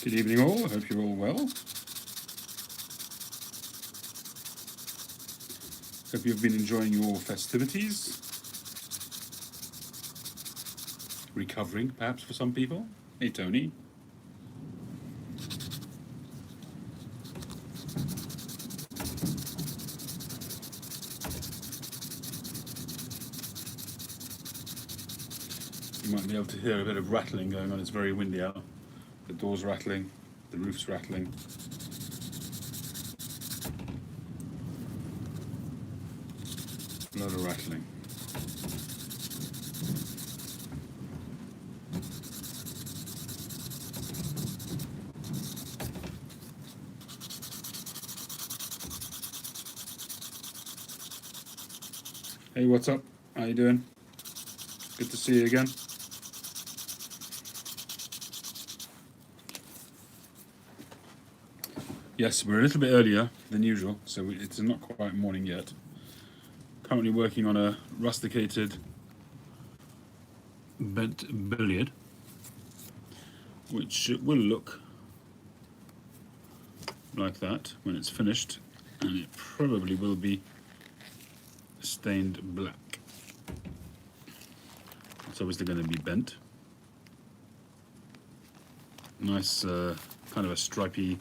Good evening all, I hope you're all well. Hope you've been enjoying your festivities. Recovering, perhaps, for some people. Hey, Tony. You might be able to hear a bit of rattling going on. It's very windy out. The door's rattling, the roof's rattling. A lot of rattling. Hey, what's up? How you doing? Good to see you again. Yes, we're a little bit earlier than usual, so it's not quite morning yet. Currently working on a rusticated bent billiard, which will look like that when it's finished, and it probably will be stained black. It's obviously going to be bent. Nice kind of a stripy.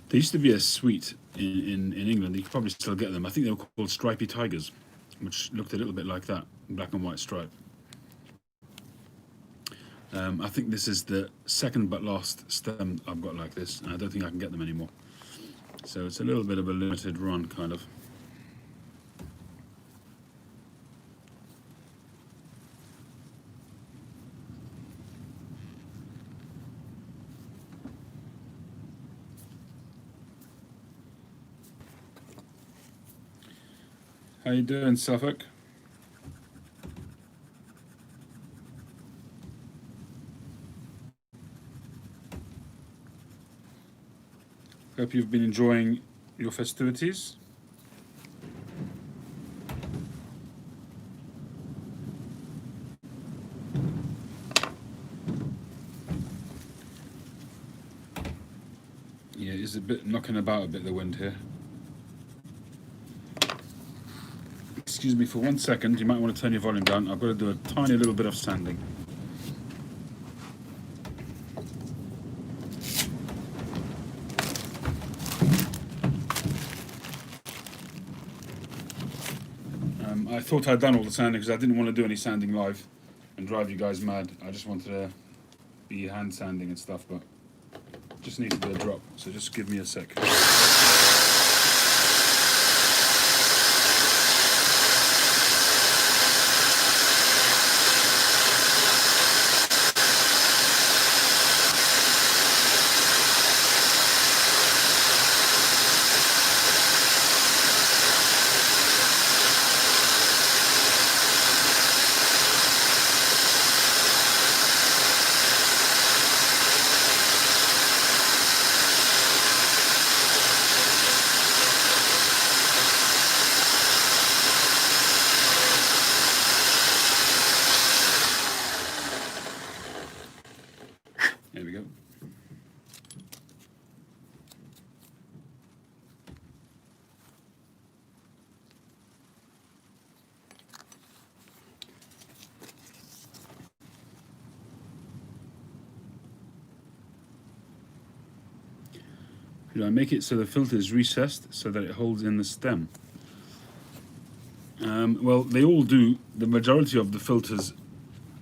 There used to be a sweet in England, you could probably still get them. I think they were called stripy tigers, which looked a little bit like that, black and white stripe. I think this is the second but last stem I've got like this, and I don't think I can get them anymore. So it's a little bit of a limited run, kind of. How you doing, Suffolk? Hope you've been enjoying your festivities. Yeah, it's a bit knocking about a bit, the wind here. Excuse me for 1 second, you might want to turn your volume down. I've got to do a tiny little bit of sanding. I thought I'd done all the sanding because I didn't want to do any sanding live and drive you guys mad. I just wanted to be hand sanding and stuff, but just need to do a drop, so just give me a sec. There we go. Should I make it so the filter is recessed so that it holds in the stem? Well, they all do. The majority of the filters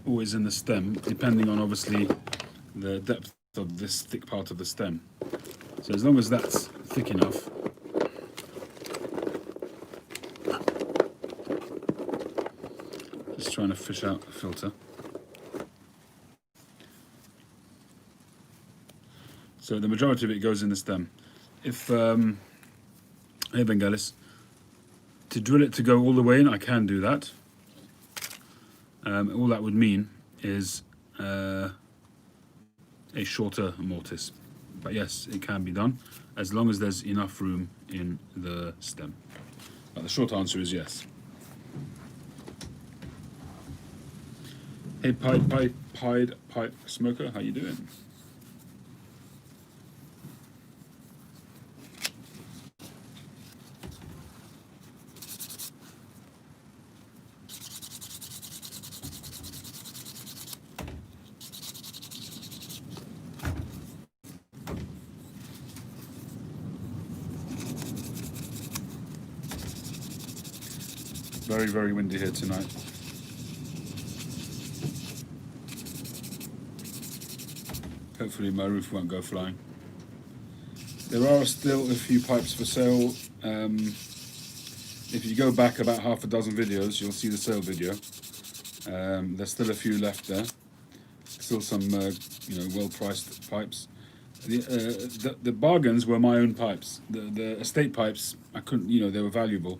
always in the stem, depending on obviously the depth of this thick part of the stem. So as long as that's thick enough, just trying to fish out the filter. So the majority of it goes in the stem. If hey Bengalis, to drill it to go all the way in, I can do that. All that would mean is a shorter mortise. But yes, it can be done as long as there's enough room in the stem. But the short answer is yes. Hey Pied Pipe Smoker, how you doing? very, very windy here tonight. Hopefully my roof won't go flying. There are still a few pipes for sale. If you go back about half a dozen videos, you'll see the sale video. There's still a few left there. Still some, well-priced pipes. The bargains were my own pipes. The estate pipes, I couldn't, they were valuable,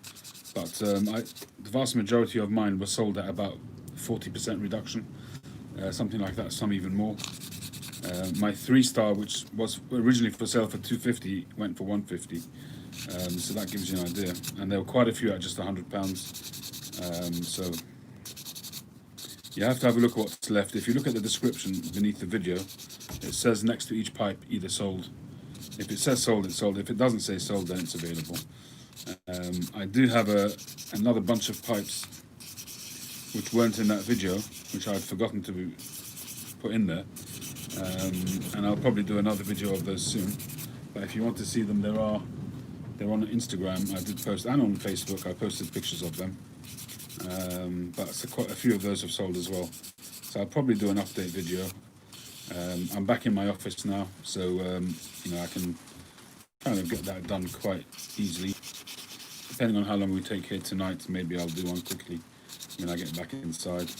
but the vast majority of mine were sold at about 40% reduction, something like that, some even more. My 3-star, which was originally for sale for 250, went for 150. So that gives you an idea. And there were quite a few at just £100. So you have to have a look at what's left. If you look at the description beneath the video, it says next to each pipe either sold. If it says sold, it's sold. If it doesn't say sold, then it's available. I do have another bunch of pipes which weren't in that video, which I'd forgotten to put in there. And I'll probably do another video of those soon. But if you want to see them, they're on Instagram. I did post, and on Facebook I posted pictures of them. But quite a few of those have sold as well. So I'll probably do an update video. I'm back in my office now, so I can kind of get that done quite easily. Depending on how long we take here tonight, maybe I'll do one quickly when I get back inside.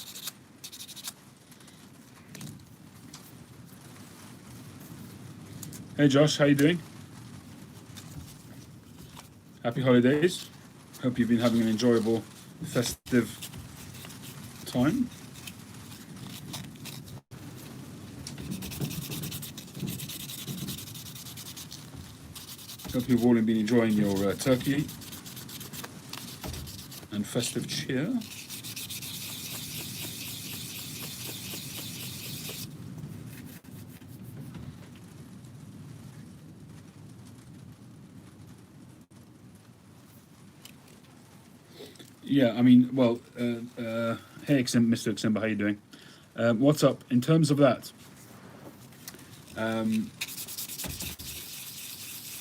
Hey Josh, how you doing? Happy holidays. Hope you've been having an enjoyable festive time. Hope you've all been enjoying your turkey and festive cheer. Yeah, I mean, well, hey, Mr. Eximba, how you doing? What's up? In terms of that,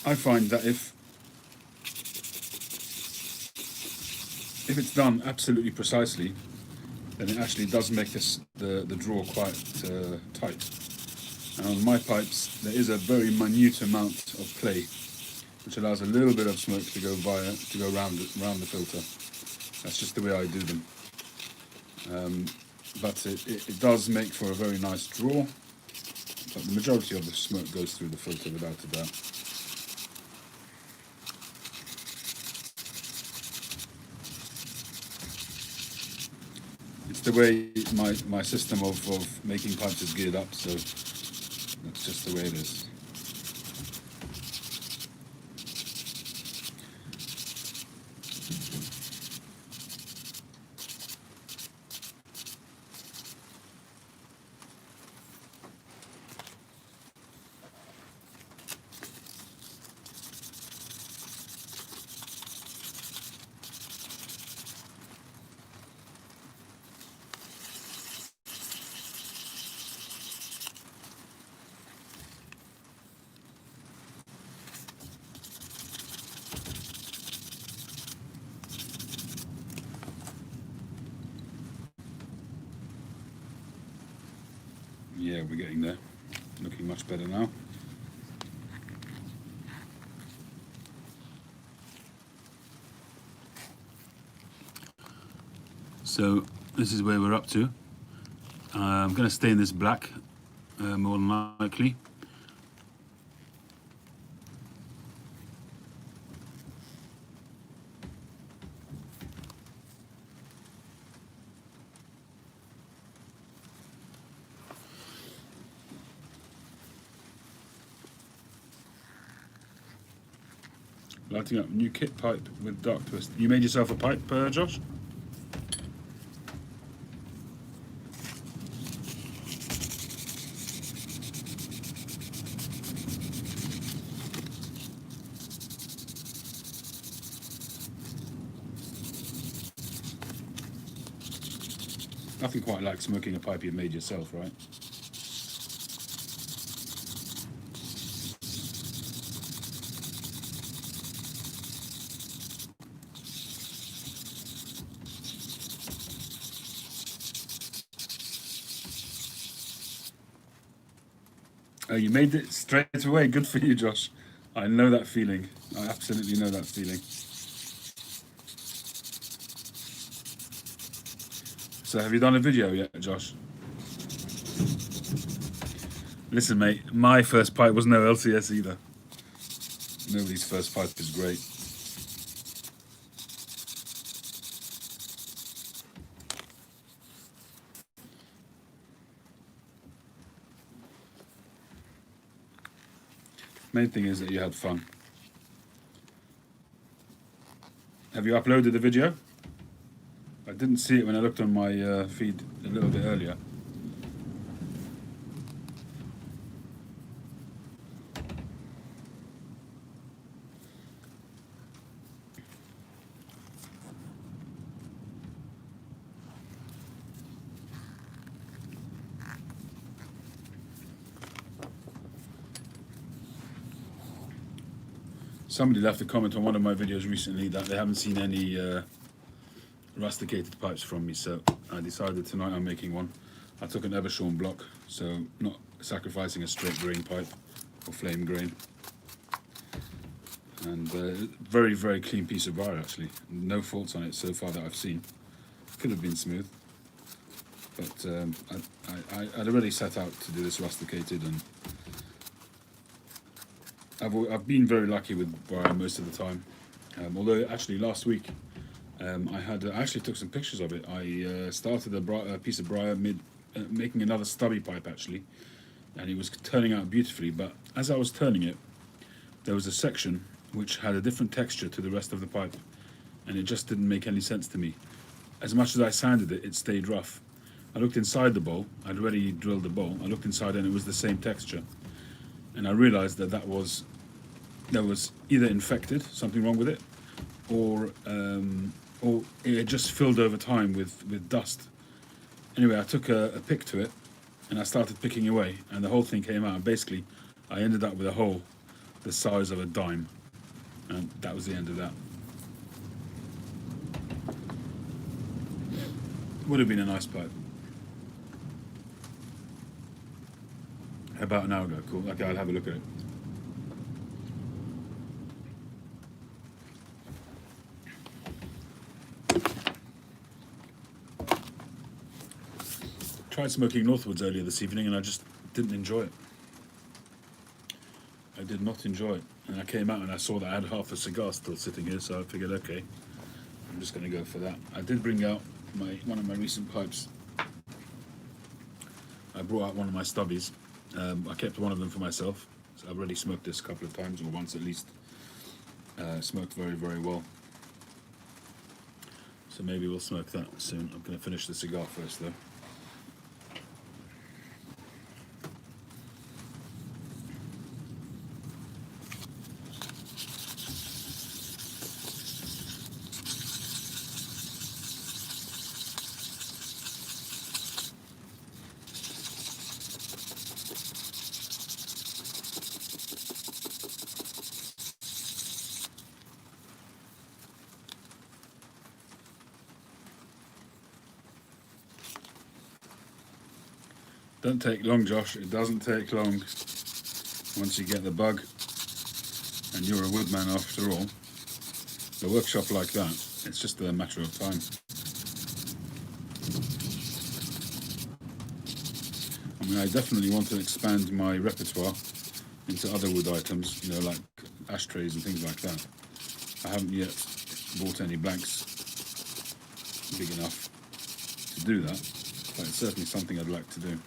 I find that if it's done absolutely precisely, then it actually does make the draw quite tight. And on my pipes, there is a very minute amount of play, which allows a little bit of smoke to go around the filter. That's just the way I do them. But it does make for a very nice draw. But the majority of the smoke goes through the filter without a doubt. It's the way my system of making pipes is geared up, so that's just the way it is. Yeah, we're getting there. Looking much better now. So this is where we're up to. I'm going to stay in this black, more than likely. Lighting up new kit pipe with dark twist. You made yourself a pipe, Josh? Nothing quite like smoking a pipe you've made yourself, right? You made it straight away. Good for you, Josh. I know that feeling. I absolutely know that feeling. So have you done a video yet, Josh? Listen, mate, my first pipe was no LCS either. Nobody's first pipe is great. Main thing is that you had fun. Have you uploaded the video? I didn't see it when I looked on my feed a little bit earlier. Somebody left a comment on one of my videos recently that they haven't seen any rusticated pipes from me, so I decided tonight I'm making one. I took an Evershorn block, so not sacrificing a straight grain pipe or flame grain. And very, very clean piece of wire actually. No faults on it so far that I've seen. Could have been smooth, but I'd already set out to do this rusticated, and I've been very lucky with wire most of the time. Although actually last week I actually took some pictures of it. I started a piece of briar making another stubby pipe actually, and it was turning out beautifully. But as I was turning it, there was a section which had a different texture to the rest of the pipe, and it just didn't make any sense to me. As much as I sanded it, it stayed rough. I looked inside the bowl. I'd already drilled the bowl. I looked inside and it was the same texture, and I realized that there was either infected, something wrong with it, or it just filled over time with dust. Anyway, I took a pick to it and I started picking away, and the whole thing came out, and basically I ended up with a hole the size of a dime, and that was the end of that. Would have been a nice pipe. About an hour ago. Cool. Okay, I'll have a look at it. Tried smoking Northwoods earlier this evening and I just didn't enjoy it. I did not enjoy it. And I came out and I saw that I had half a cigar still sitting here, so I figured, okay, I'm just going to go for that. I did bring out one of my recent pipes. I brought out one of my stubbies. I kept one of them for myself. So I've already smoked this a couple of times, or once at least. Smoked very, very well. So maybe we'll smoke that soon. I'm going to finish the cigar first though. Don't take long, Josh. It doesn't take long once you get the bug, and you're a woodman after all. A workshop like that, it's just a matter of time. I mean, I definitely want to expand my repertoire into other wood items, you know, like ashtrays and things like that. I haven't yet bought any blanks big enough to do that, but it's certainly something I'd like to do.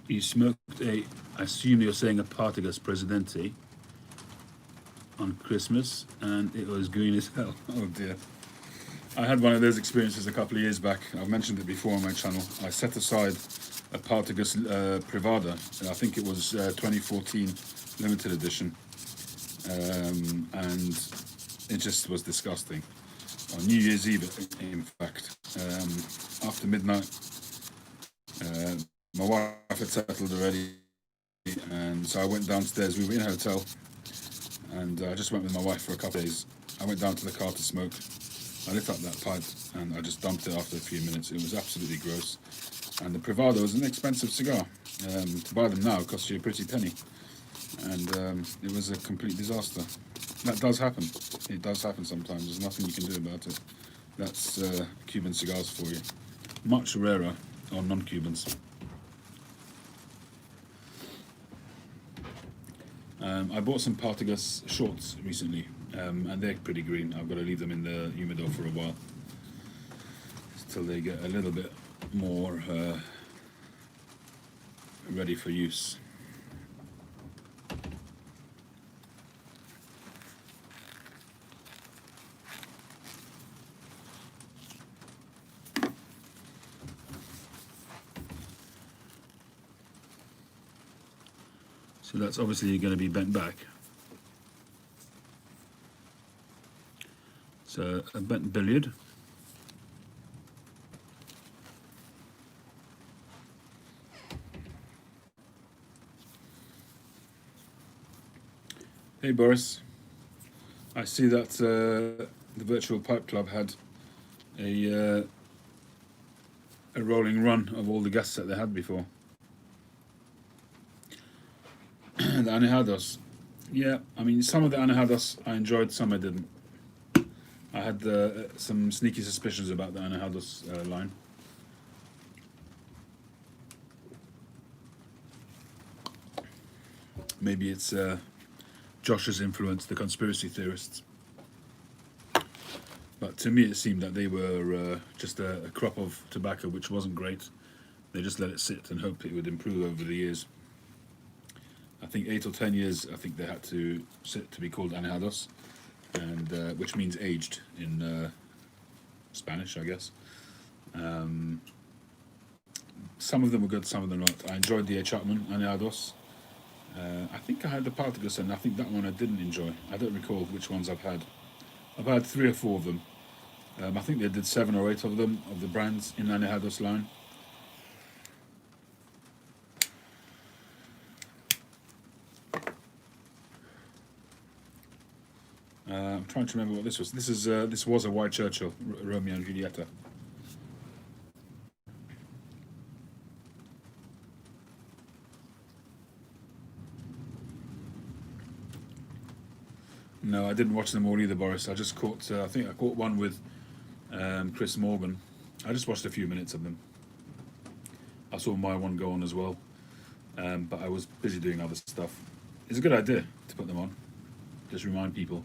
You smoked I assume you're saying a Partagas Presidente on Christmas, and it was green as hell. Oh dear. I had one of those experiences a couple of years back. I've mentioned it before on my channel. I set aside a Partagas Privada, and I think it was 2014 limited edition, and it just was disgusting. On New Year's Eve, in fact, after midnight. My wife had settled already, and so I went downstairs. We were in a hotel, and I just went with my wife for a couple of days. I went down to the car to smoke. I lit up that pipe, and I just dumped it after a few minutes. It was absolutely gross. And the Privado is an expensive cigar. To buy them now costs you a pretty penny. And it was a complete disaster. That does happen. It does happen sometimes. There's nothing you can do about it. That's Cuban cigars for you. Much rarer on non-Cubans. I bought some Partagas shorts recently, and they're pretty green. I've got to leave them in the humidor for a while till they get a little bit more ready for use. So that's obviously going to be bent back. So a bent billiard. Hey Boris, I see that the Virtual Pipe Club had a rolling run of all the guests that they had before. The Anejados. Yeah, I mean, some of the Anejados I enjoyed, some I didn't. I had some sneaky suspicions about the Anejados line. Maybe it's Josh's influence, the conspiracy theorists. But to me, it seemed that they were just a crop of tobacco which wasn't great. They just let it sit and hoped it would improve over the years. I think 8 or 10 years, I think they had to sit to be called anejados, and which means aged in Spanish, I guess. Some of them were good, some of them not. I enjoyed the Chapman anejados. I think I had the Partagas, and I think that one I didn't enjoy. I don't recall which ones I've had. I've had 3 or 4 of them. I think they did 7 or 8 of them, of the brands in Anejados line. I'm trying to remember what this was. This was a White Churchill, Romeo and Julieta. No, I didn't watch them all either, Boris. I just caught. I think I caught one with Chris Morgan. I just watched a few minutes of them. I saw my one go on as well, but I was busy doing other stuff. It's a good idea to put them on. Just remind people.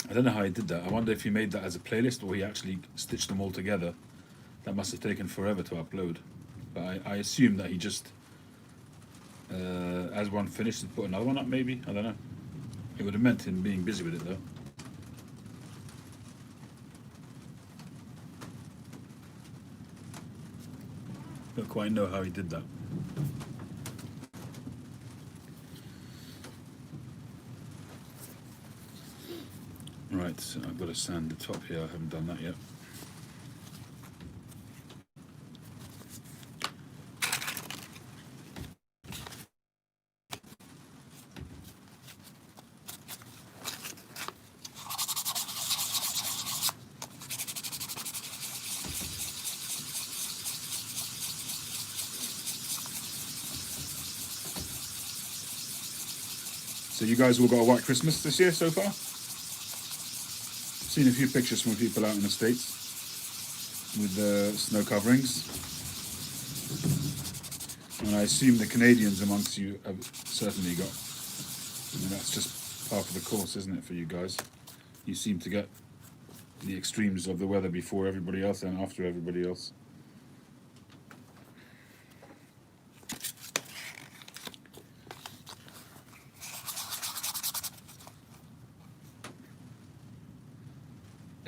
I don't know how he did that. I wonder if he made that as a playlist or he actually stitched them all together. That must have taken forever to upload. But I assume that he just, as one finished, and put another one up maybe? I don't know. It would have meant him being busy with it though. Don't quite know how he did that. Right, so I've got to sand the top here. I haven't done that yet. So you guys all got a white Christmas this year so far? Seen a few pictures from people out in the States with snow coverings. And I assume the Canadians amongst you have certainly got. I mean, that's just part of the course, isn't it, for you guys? You seem to get the extremes of the weather before everybody else and after everybody else.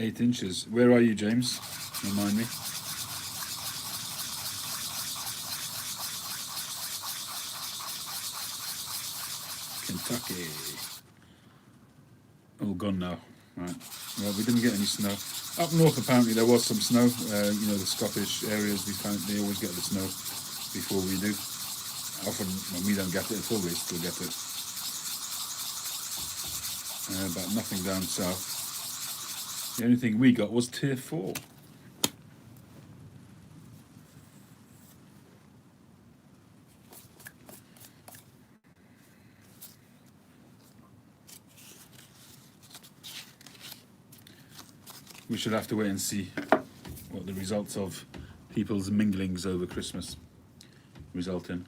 Eight inches. Where are you, James? Remind me. Kentucky. All gone now. Right. Well, we didn't get any snow. Up north, apparently, there was some snow. You know, the Scottish areas, they always get the snow before we do. Often, when we don't get it at all, they still get it. But nothing down south. The only thing we got was Tier 4. We should have to wait and see what the results of people's minglings over Christmas result in.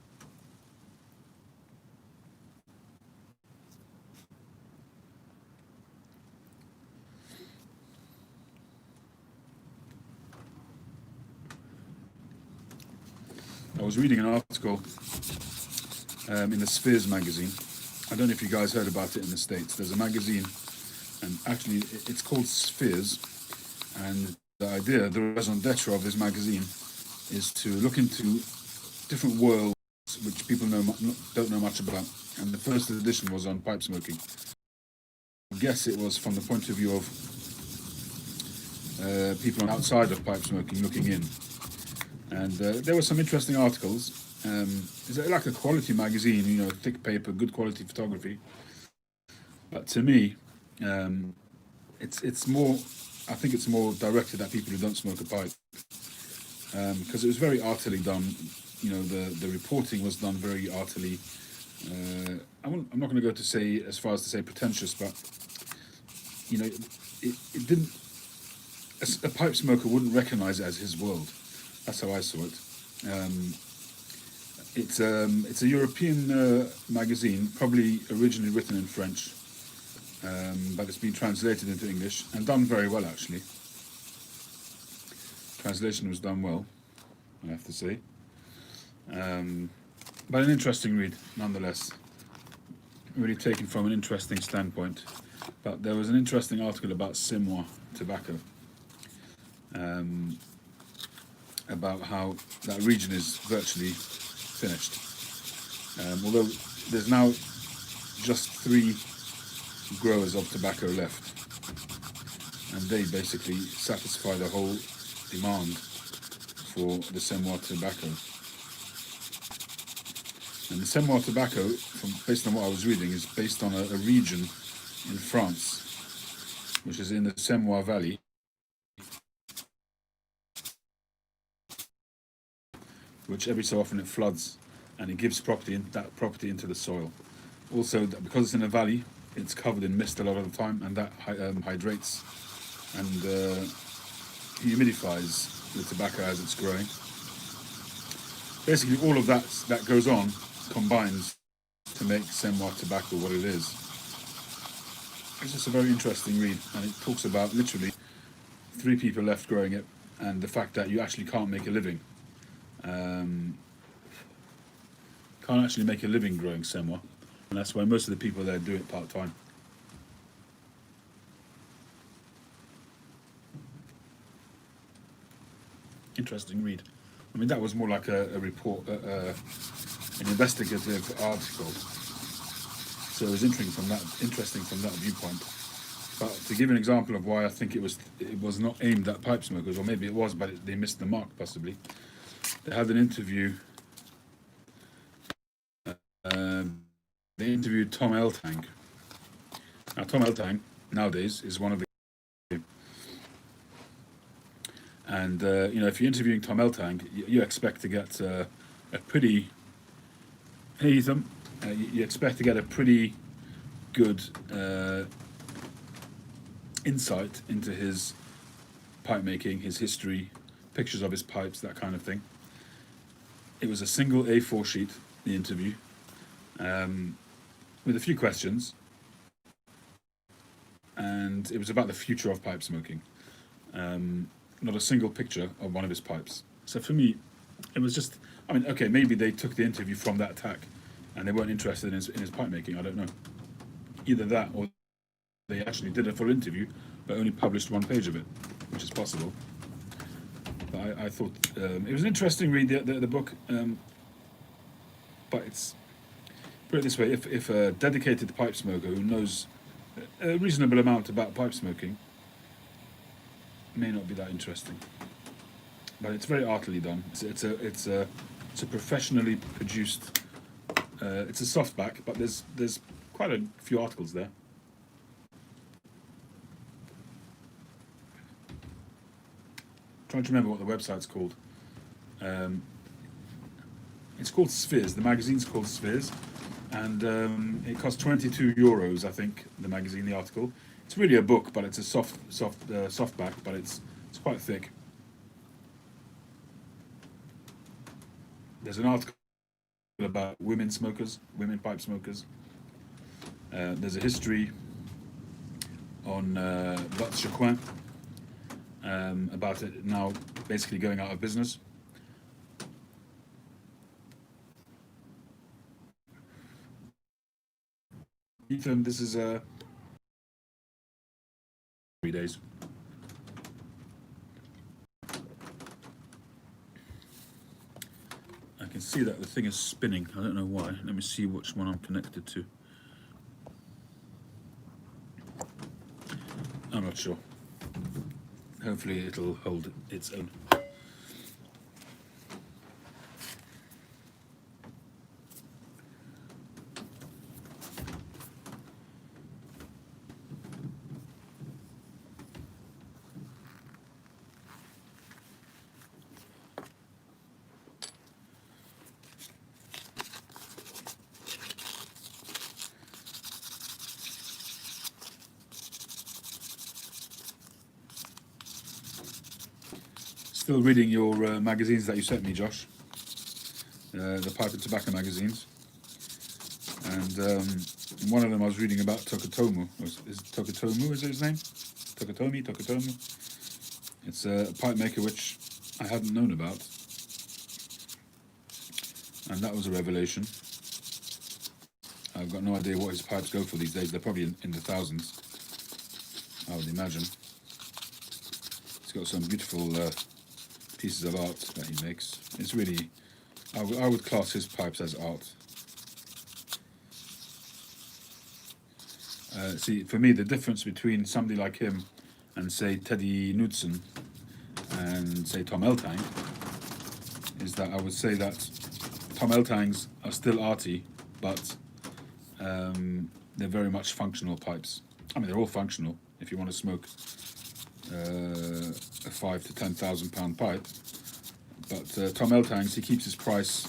I was reading an article in the Spheres magazine. I don't know if you guys heard about it in the States. There's a magazine, and actually it's called Spheres. And the idea, the raison d'etre of this magazine, is to look into different worlds which people don't know much about. And the first edition was on pipe smoking. I guess it was from the point of view of people on outside of pipe smoking looking in. And there were some interesting articles. It's like a quality magazine, you know, thick paper, good quality photography. But to me, it's more. I think it's more directed at people who don't smoke a pipe, because it was very artily done. You know, the reporting was done very artily. I'm not going to go to say as far as to say pretentious, but you know, it didn't. A pipe smoker wouldn't recognise it as his world. That's how I saw it. It's a European magazine, probably originally written in French. But it's been translated into English and done very well, actually. Translation was done well, I have to say. But an interesting read, nonetheless. Really taken from an interesting standpoint. But there was an interesting article about Simois tobacco, about how that region is virtually finished. Although there's now just 3 growers of tobacco left, and they basically satisfy the whole demand for the Simois tobacco. And the Simois tobacco, based on what I was reading, is based on a region in France, which is in the Simois Valley, which every so often it floods, and it gives that property into the soil. Also, because it's in a valley, it's covered in mist a lot of the time, and that hydrates and humidifies the tobacco as it's growing. Basically, all of that goes on combines to make Simois tobacco what it is. It's just a very interesting read, and it talks about literally 3 people left growing it, and the fact that you actually can't make a living. Can't actually make a living growing Simois. And that's why most of the people there do it part-time. Interesting read. I mean, that was more like a report, an investigative article. So it was interesting from that viewpoint. But to give an example of why I think it was not aimed at pipe smokers, or maybe it was, but they missed the mark possibly. They had an interview. They interviewed Tom Eltang. Now, Tom Eltang nowadays is one of the, and you know, if you're interviewing Tom Eltang, you expect to get a pretty. Hey, Ethan, you expect to get a pretty good insight into his pipe making, his history, pictures of his pipes, that kind of thing. It was a single A4 sheet, the interview. With a few questions, and it was about the future of pipe smoking. Not a single picture of one of his pipes. So for me, it was just, I mean, okay, maybe they took the interview from that tack and they weren't interested in his pipe making, I don't know. Either that or they actually did a full interview but only published 1 page of it, which is possible. But I thought it was an interesting read, the book, but Put it this way: if a dedicated pipe smoker who knows a reasonable amount about pipe smoking, may not be that interesting. But it's very artily done. It's a professionally produced. It's a softback, but there's quite a few articles there. Trying to remember what the website's called. It's called Spheres. The magazine's called Spheres, and it costs €22, I think. The magazine, the article. It's really a book, but it's a softback, but it's quite thick. There's an article about women pipe smokers. There's a history on Butts Chacoin, about it now basically going out of business. Ethan, this is 3 days. I can see that the thing is spinning. I don't know why. Let me see which one I'm connected to. I'm not sure. Hopefully it'll hold its own. Still reading your magazines that you sent me, Josh. The Pipe and Tobacco magazines. And one of them I was reading about Tokotomu. Is Tokotomu, is it his name? Tokotomu. It's a pipe maker which I hadn't known about. And that was a revelation. I've got no idea what his pipes go for these days. They're probably in the thousands, I would imagine. He's got some beautiful pieces of art that he makes. It's really, I would class his pipes as art. See, for me, the difference between somebody like him and, say, Teddy Knudsen and, say, Tom Eltang is that I would say that Tom Eltangs are still arty, but they're very much functional pipes. I mean, they're all functional if you want to smoke a £5,000 to £10,000 pipe. But Tom Eltangs, he keeps his price.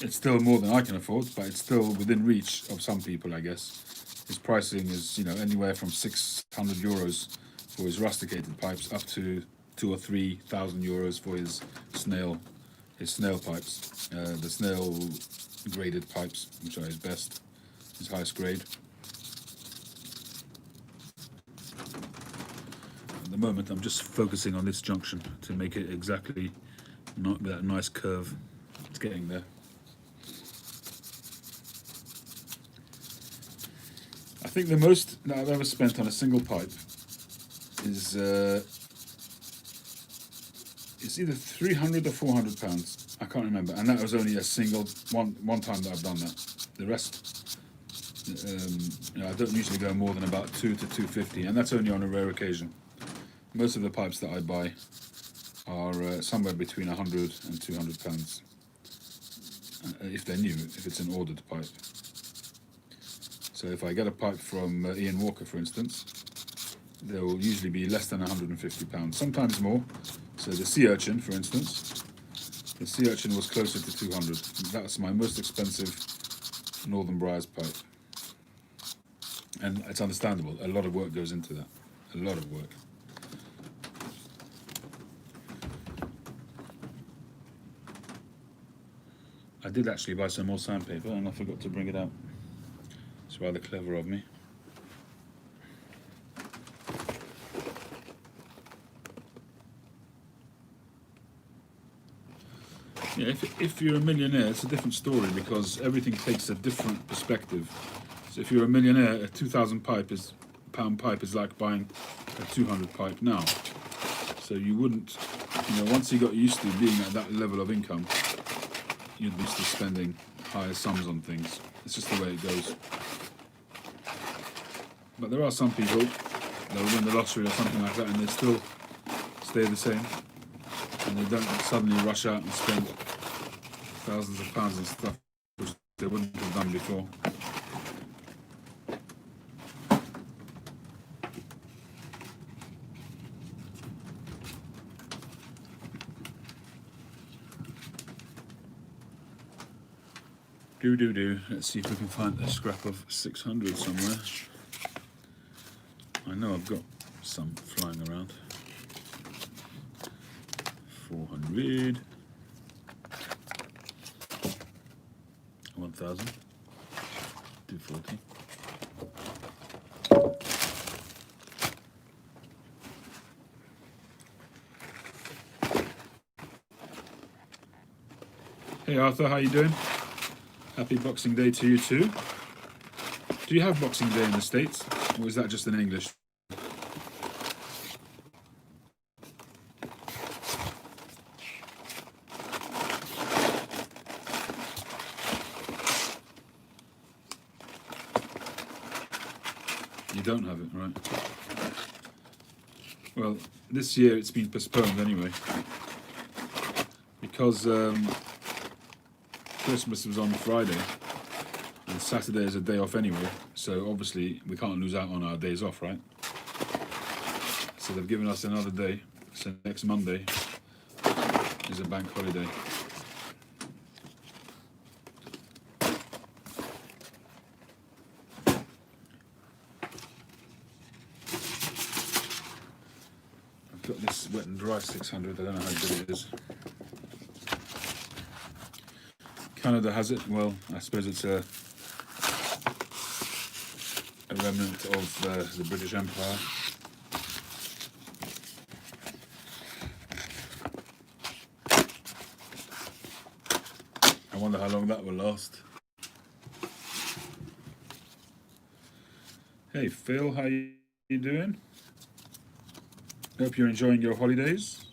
It's still more than I can afford, but it's still within reach of some people, I guess. His pricing is, anywhere from €600 for his rusticated pipes up to €2,000 or €3,000 for his snail pipes, the snail graded pipes, which are his best, his highest grade. At the moment, I'm just focusing on this junction to make it exactly not that nice curve. It's getting there. I think the most that I've ever spent on a single pipe is it's either £300 or £400. I can't remember, and that was only a single one time that I've done that. The rest, I don't usually go more than about £200 to £250, and that's only on a rare occasion. Most of the pipes that I buy are somewhere between £100 and £200, if they're new, if it's an ordered pipe. So if I get a pipe from Ian Walker, for instance, there will usually be less than £150, sometimes more. So the Sea Urchin, for instance, the Sea Urchin was closer to 200. That's my most expensive Northern Briars pipe. And it's understandable, a lot of work goes into that, a lot of work. I did actually buy some more sandpaper and I forgot to bring it out. It's rather clever of me. Yeah, if you're a millionaire, it's a different story because everything takes a different perspective. So if you're a millionaire, a 2,000 pound pipe is like buying a 200 pipe now. So you wouldn't, once you got used to being at that level of income, you'd be still spending higher sums on things. It's just the way it goes. But there are some people that will win the lottery or something like that and they still stay the same. And they don't suddenly rush out and spend thousands of pounds on stuff which they wouldn't have done before. Do. Let's see if we can find a scrap of 600 somewhere. I know I've got some flying around. 400. 1000. 240. Hey Arthur, how you doing? Happy Boxing Day to you too. Do you have Boxing Day in the States, or is that just in English? You don't have it, right? Well, this year it's been postponed anyway, because Christmas was on Friday, and Saturday is a day off anyway, so obviously we can't lose out on our days off, right? So they've given us another day, so next Monday is a bank holiday. I've got this Wet and Dry 600, I don't know how good it is. Canada has it. Well, I suppose it's a remnant of the British Empire. I wonder how long that will last. Hey Phil, how you doing? Hope you're enjoying your holidays.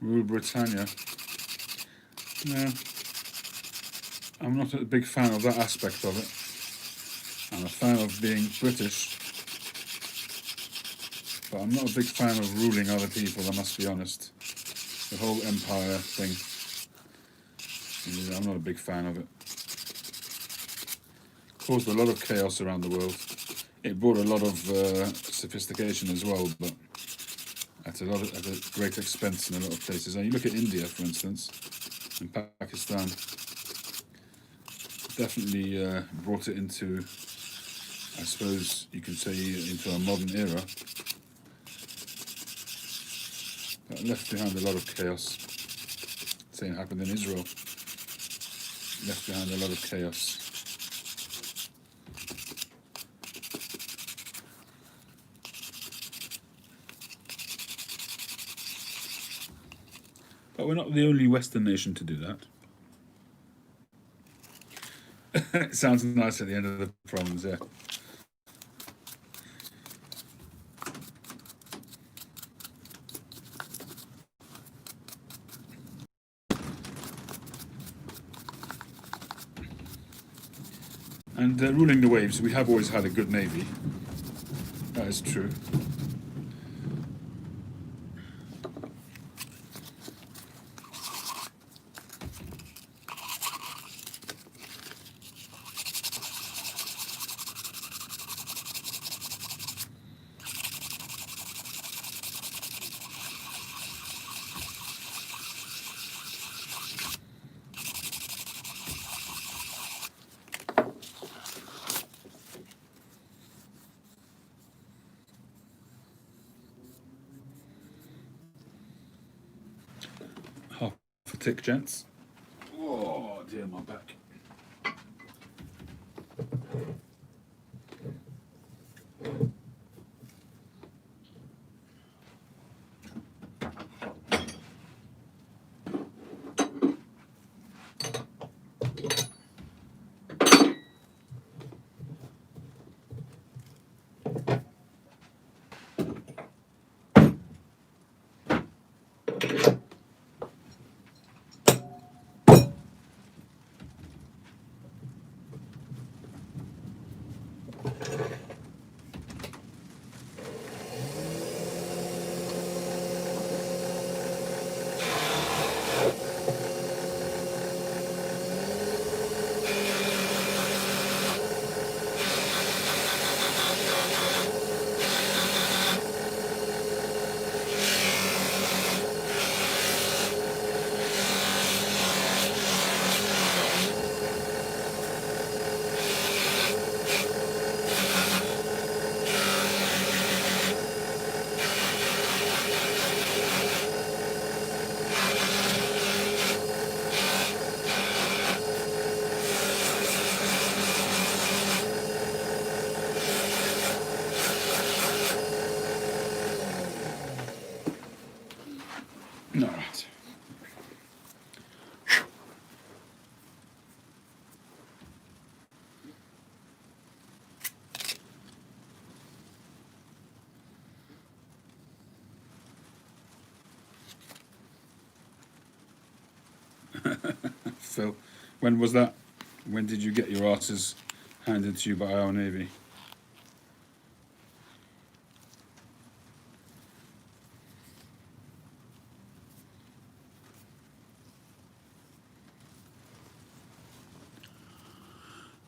Rule Britannia. No, I'm not a big fan of that aspect of it. I'm a fan of being British, but I'm not a big fan of ruling other people, I must be honest. The whole empire thing, I'm not a big fan of it. Caused a lot of chaos around the world. It brought a lot of sophistication as well, but at a great expense in a lot of places. And you look at India, for instance, and Pakistan, definitely brought it into, I suppose you could say, into a modern era. But left behind a lot of chaos. Same happened in Israel. Left behind a lot of chaos. But we're not the only Western nation to do that. It sounds nice at the end of the problems, yeah. And ruling the waves, we have always had a good navy. That is true. Half a tick, gents. Oh dear, my back. All right. Phil, when was that? When did you get your arses handed to you by our Navy?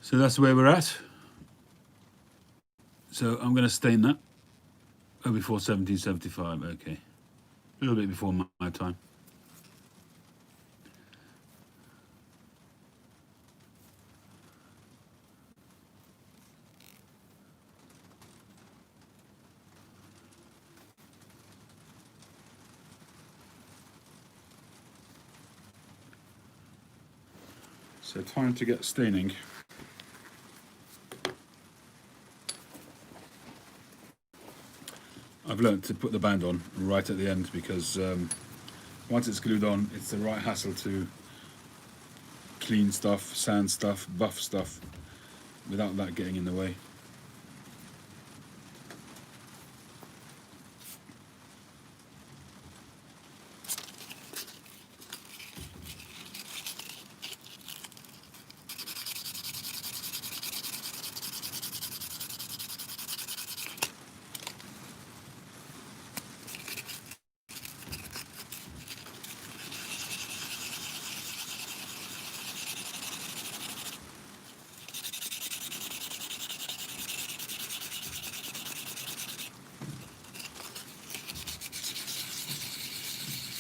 So that's where we're at. So I'm going to stain that. Oh, before 1775, okay. A little bit before my time. So time to get staining. I've learned to put the band on right at the end because once it's glued on, it's the right hassle to clean stuff, sand stuff, buff stuff, without that getting in the way.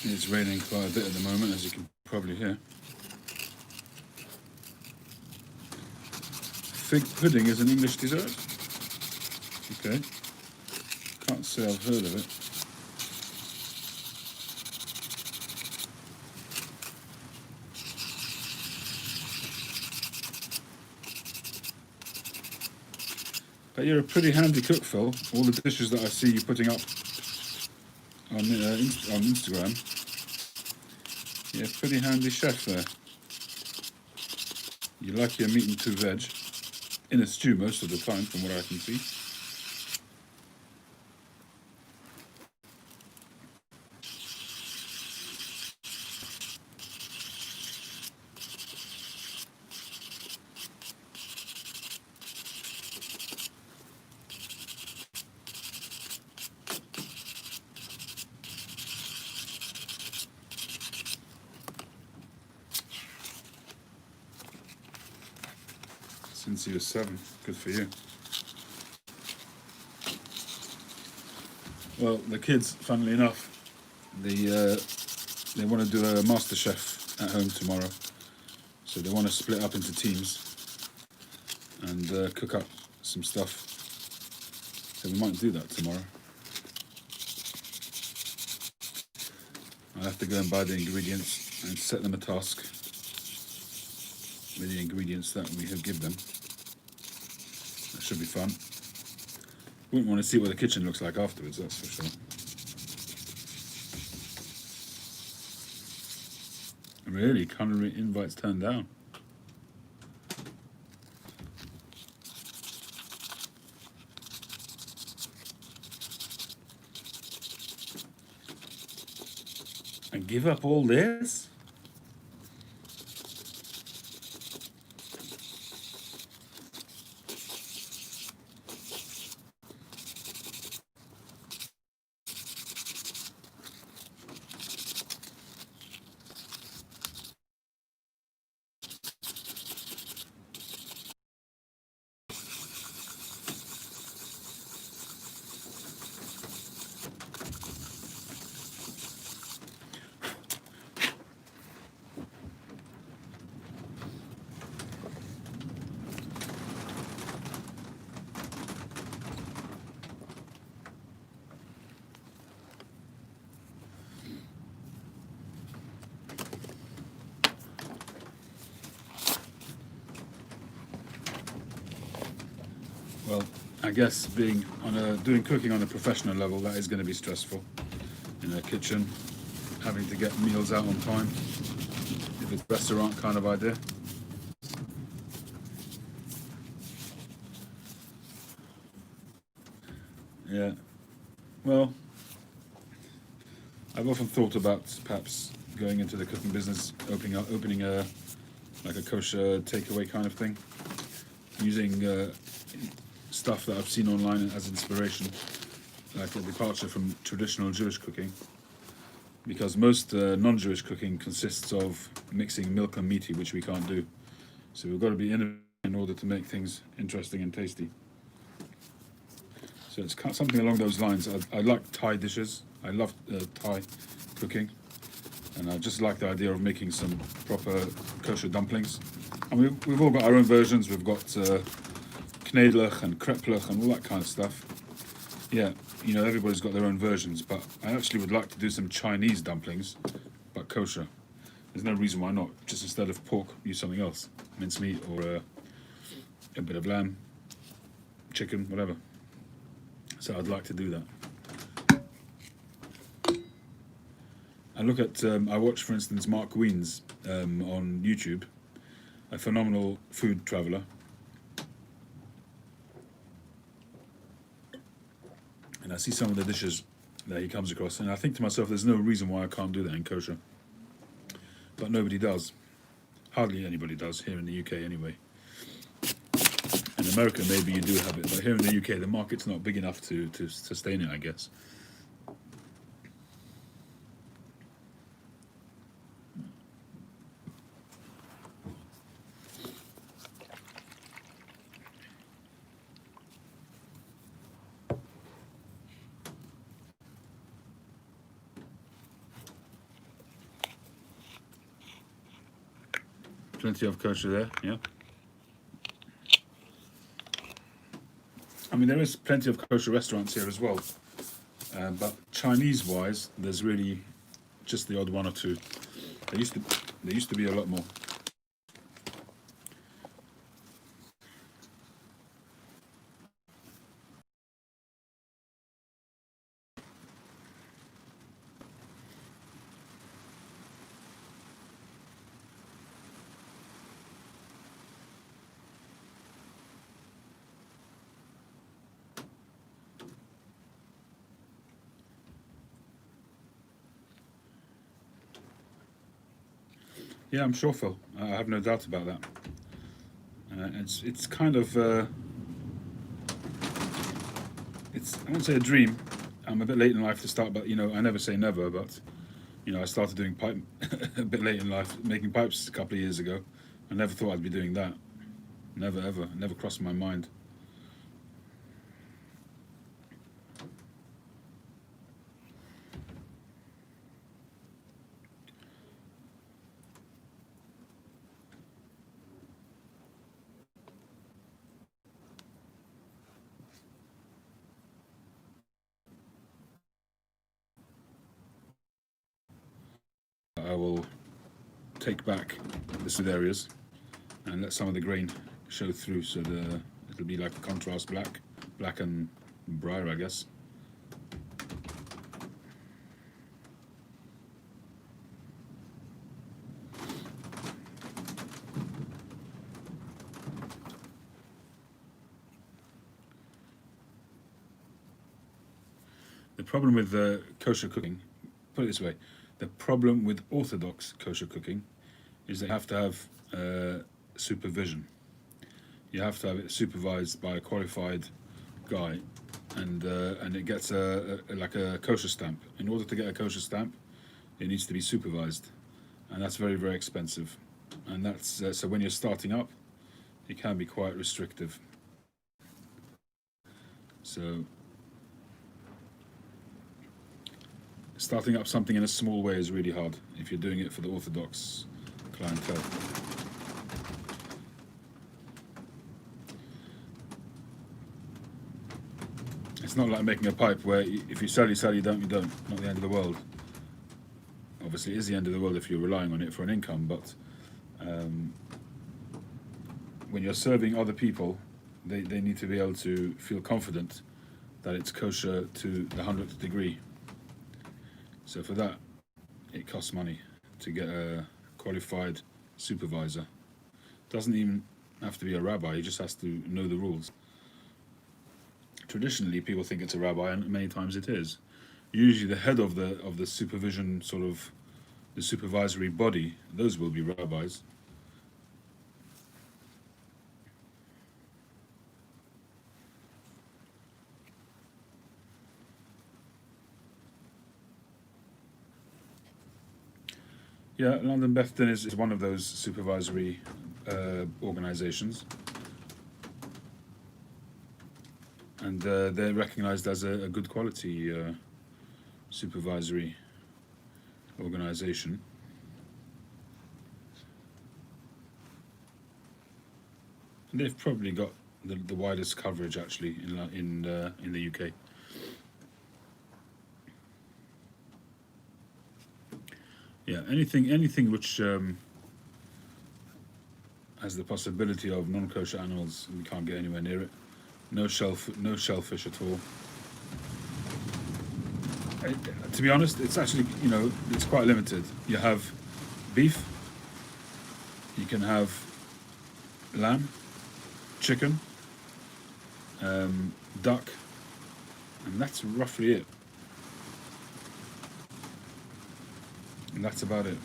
It's raining quite a bit at the moment, as you can probably hear. Fig pudding is an English dessert? Okay. Can't say I've heard of it. But you're a pretty handy cook, Phil. All the dishes that I see you putting up on Instagram. Yeah, pretty handy chef there. You like your meat and two veg. In a stew most of the time, from what I can see. Since you were 7, good for you. Well, the kids, funnily enough, they want to do a MasterChef at home tomorrow. So they want to split up into teams and cook up some stuff. So we might do that tomorrow. I'll have to go and buy the ingredients and set them a task with the ingredients that we have given them. That should be fun. Wouldn't want to see what the kitchen looks like afterwards, that's for sure. Really, culinary invites turned down. And give up all this? Well, I guess doing cooking on a professional level, that is going to be stressful. In a kitchen, having to get meals out on time. If it's a restaurant kind of idea. Yeah. Well, I've often thought about perhaps going into the cooking business, opening a like a kosher takeaway kind of thing, using stuff that I've seen online as inspiration, like a departure from traditional Jewish cooking, because most non-Jewish cooking consists of mixing milk and meaty, which we can't do. So we've got to be innovative in order to make things interesting and tasty. So it's something along those lines. I like Thai dishes. I love Thai cooking, and I just like the idea of making some proper kosher dumplings. And we've all got our own versions. We've got knedlich and kreplach and all that kind of stuff. Yeah, you know, everybody's got their own versions, but I actually would like to do some Chinese dumplings, but kosher. There's no reason why not. Just instead of pork, use something else. Mincemeat or a bit of lamb, chicken, whatever. So I'd like to do that. I look at, I watch, for instance, Mark Wiens on YouTube, a phenomenal food traveller. And I see some of the dishes that he comes across, and I think to myself, there's no reason why I can't do that in kosher. But nobody does. Hardly anybody does, here in the UK anyway. In America, maybe you do have it, but here in the UK, the market's not big enough to sustain it, I guess. Plenty of kosher there, yeah. I mean, there is plenty of kosher restaurants here as well, but Chinese-wise, there's really just the odd one or two. There used to be a lot more. Yeah, I'm sure, Phil. I have no doubt about that. It's kind of it's, I won't say a dream. I'm a bit late in life to start, but you know, I never say never. But you know, I started doing pipe a bit late in life, making pipes a couple of years ago. I never thought I'd be doing that. Never ever, never crossed my mind. I will take back the smooth areas and let some of the grain show through, so it'll be like a contrast black and briar, I guess. The problem with kosher cooking, put it this way, The problem with Orthodox kosher cooking is they have to have supervision. You have to have it supervised by a qualified guy, and it gets like a kosher stamp. In order to get a kosher stamp, it needs to be supervised, and that's very, very expensive. And that's so when you're starting up, it can be quite restrictive. So starting up something in a small way is really hard if you're doing it for the Orthodox clientele. It's not like making a pipe where if you sell, you sell, you don't, not the end of the world. Obviously it is the end of the world if you're relying on it for an income, but when you're serving other people, they need to be able to feel confident that it's kosher to the 100th degree. So for that, it costs money to get a qualified supervisor. Doesn't even have to be a rabbi, he just has to know the rules. Traditionally, people think it's a rabbi, and many times it is. Usually the head of the supervision, sort of the supervisory body, those will be rabbis. Yeah, London Beth Din is one of those supervisory organizations. And they're recognized as a good quality supervisory organization. And they've probably got the widest coverage actually in the UK. Yeah, anything which has the possibility of non-kosher animals, we can't get anywhere near it. No shellfish at all. To be honest, it's actually, it's quite limited. You have beef, you can have lamb, chicken, duck, and that's roughly it. And that's about it.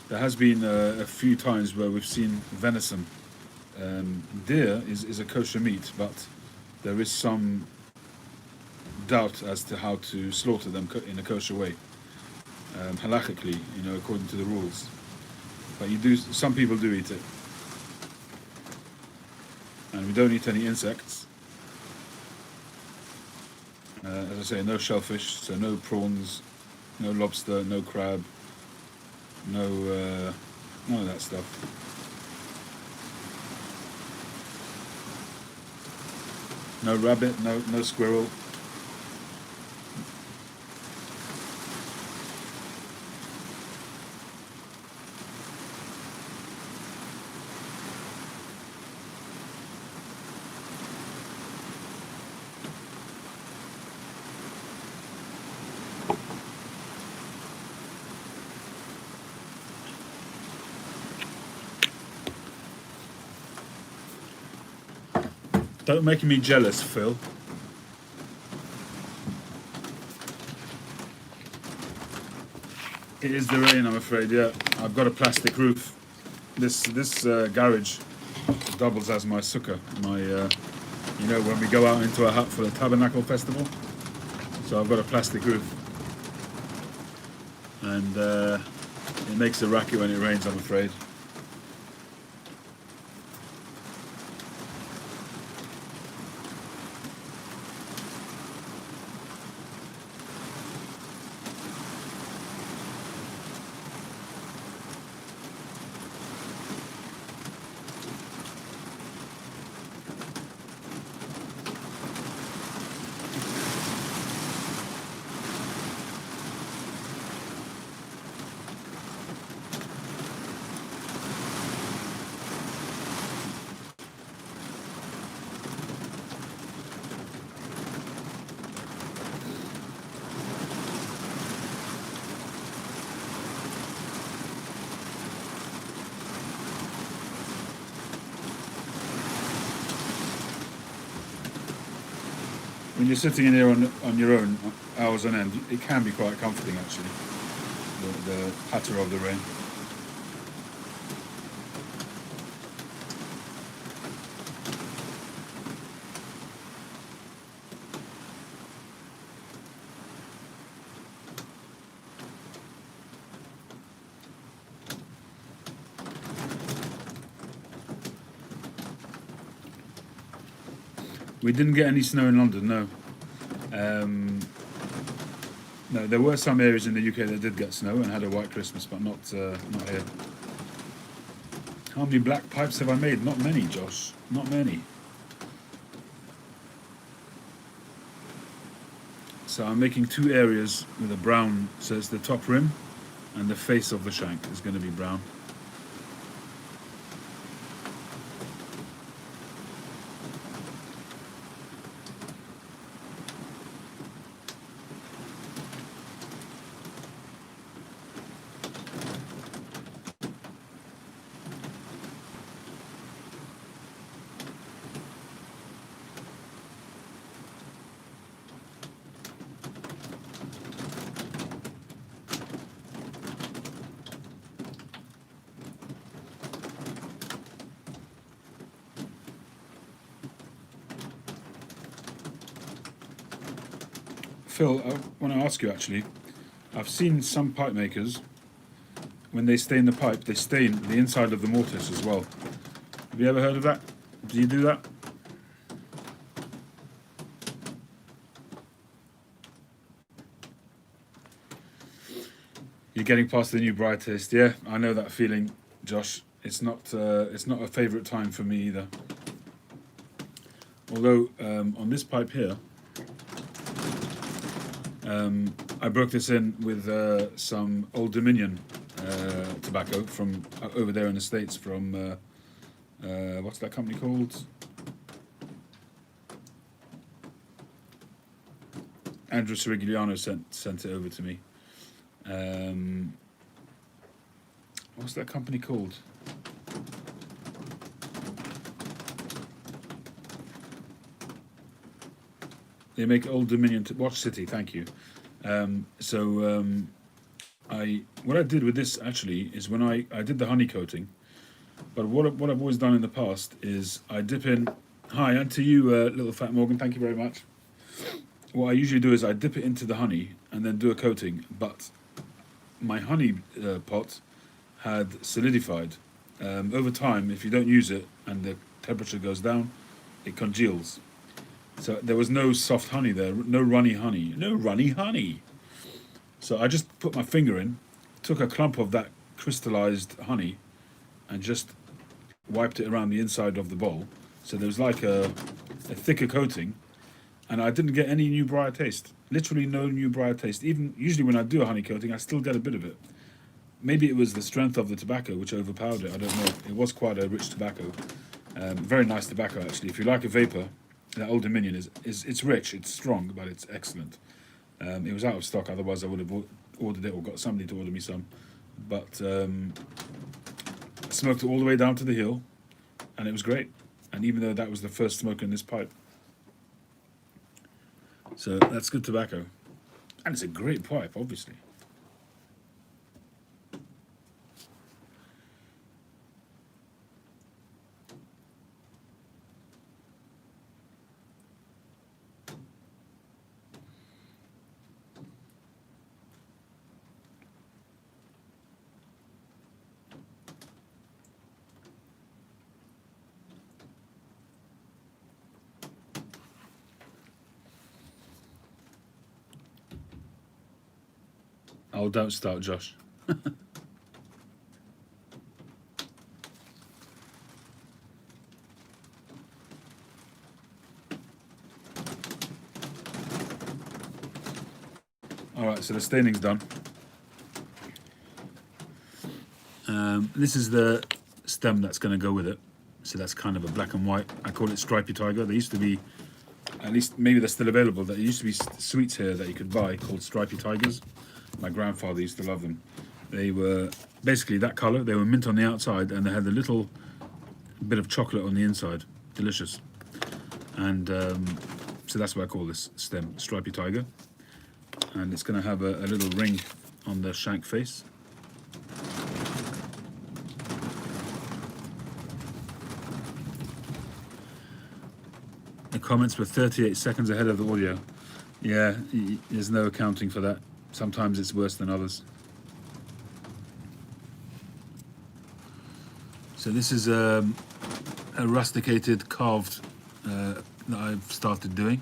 There has been a few times where we've seen venison. Deer is a kosher meat, but there is some doubt as to how to slaughter them in a kosher way, halachically, according to the rules. But some people do eat it, and we don't eat any insects. As I say, no shellfish, so no prawns, no lobster, no crab, none of that stuff. No rabbit, no squirrel. Don't make me jealous, Phil. It is the rain, I'm afraid. Yeah, I've got a plastic roof. This garage doubles as my sukkah. When we go out into a hut for the Tabernacle Festival. So I've got a plastic roof, and it makes a racket when it rains, I'm afraid. when you're sitting in here on your own, hours on end, it can be quite comforting actually. The patter of the rain. We didn't get any snow in London, no. No, there were some areas in the UK that did get snow and had a white Christmas, but not here. How many black pipes have I made? Not many, Josh. Not many. So I'm making two areas with a brown, so it's the top rim and the face of the shank is going to be brown. Phil, I want to ask you actually, I've seen some pipe makers, when they stain the pipe, they stain the inside of the mortise as well. Have you ever heard of that? Do you do that? You're getting past the new bright taste. Yeah, I know that feeling, Josh. It's not a favourite time for me either. Although on this pipe here, I broke this in with some Old Dominion tobacco from over there in the States from, what's that company called? Andrew Sirigliano sent it over to me. What's that company called? They make Old Dominion Watch City. Thank you. What I did with this actually is when I did the honey coating, but what I've always done in the past is I dip in. Hi, and to you, little fat Morgan. Thank you very much. What I usually do is I dip it into the honey and then do a coating, but my honey pot had solidified. Over time, if you don't use it and the temperature goes down, it congeals. So there was no soft honey there, no runny honey. So I just put my finger in, took a clump of that crystallized honey, and just wiped it around the inside of the bowl. So there was like a thicker coating, and I didn't get any new briar taste. Literally no new briar taste. Even usually when I do a honey coating, I still get a bit of it. Maybe it was the strength of the tobacco which overpowered it. I don't know. It was quite a rich tobacco. Very nice tobacco actually. If you like a vapor, that Old Dominion is it's rich, it's strong, but it's excellent. It was out of stock, otherwise I would have ordered it or got somebody to order me some. But smoked it all the way down to the hill, and it was great. And even though that was the first smoke in this pipe, so that's good tobacco, and it's a great pipe, obviously. Oh, don't start, Josh. All right, so the staining's done. This is the stem that's going to go with it. So that's kind of a black and white. I call it Stripy Tiger. There used to be, at least maybe they're still available, there used to be sweets here that you could buy called Stripy Tigers. My grandfather used to love them. They were basically that colour. They were mint on the outside and they had a little bit of chocolate on the inside. Delicious. And So that's why I call this stem Stripy Tiger. And it's going to have a little ring on the shank face. The comments were 38 seconds ahead of the audio. Yeah, there's no accounting for that. Sometimes it's worse than others. So this is a rusticated carved that I've started doing.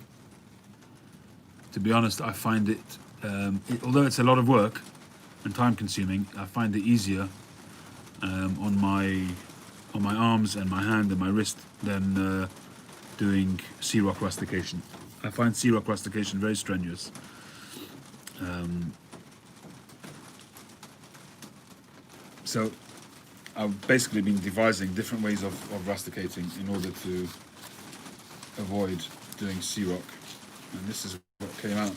To be honest, I find it, although it's a lot of work and time consuming, I find it easier on my arms and my hand and my wrist than doing sea rock rustication. I find sea rock rustication very strenuous. So I've basically been devising different ways of rusticating in order to avoid doing sea rock, and this is what came out.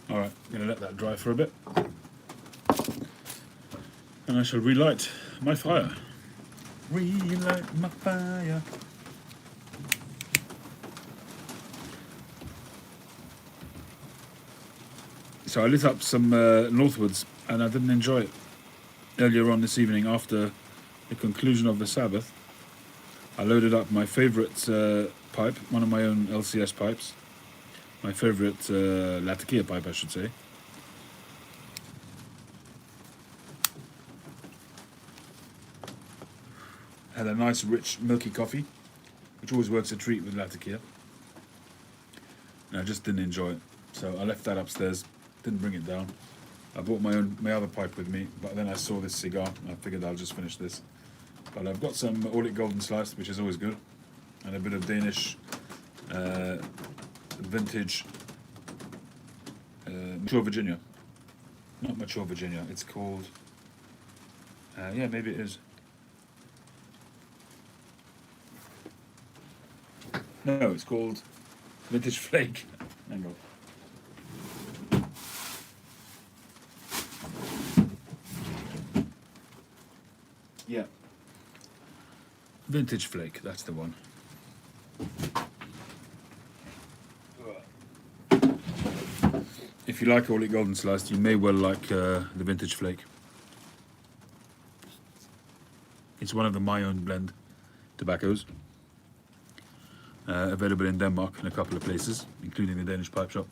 Alright, I'm going to let that dry for a bit. And I shall relight my fire. Relight my fire. So I lit up some Northwoods and I didn't enjoy it earlier on this evening after the conclusion of the Sabbath. I loaded up my favourite pipe, one of my own LCS pipes. My favourite Latakia pipe, I should say. Had a nice, rich, milky coffee, which always works a treat with Latakia. And I just didn't enjoy it, so I left that upstairs. Didn't bring it down. I brought my other pipe with me, but then I saw this cigar. And I figured I'll just finish this. But I've got some Orlik Golden Sliced, which is always good, and a bit of Danish vintage Mature Virginia. Not Mature Virginia, it's called, yeah, maybe it is. No, it's called Vintage Flake. Hang on. Yeah. Vintage Flake, that's the one. If you like Orlik Golden Sliced, you may well like the Vintage Flake. It's one of the My Own Blend tobaccos. Available in Denmark in a couple of places, including the Danish Pipe Shop.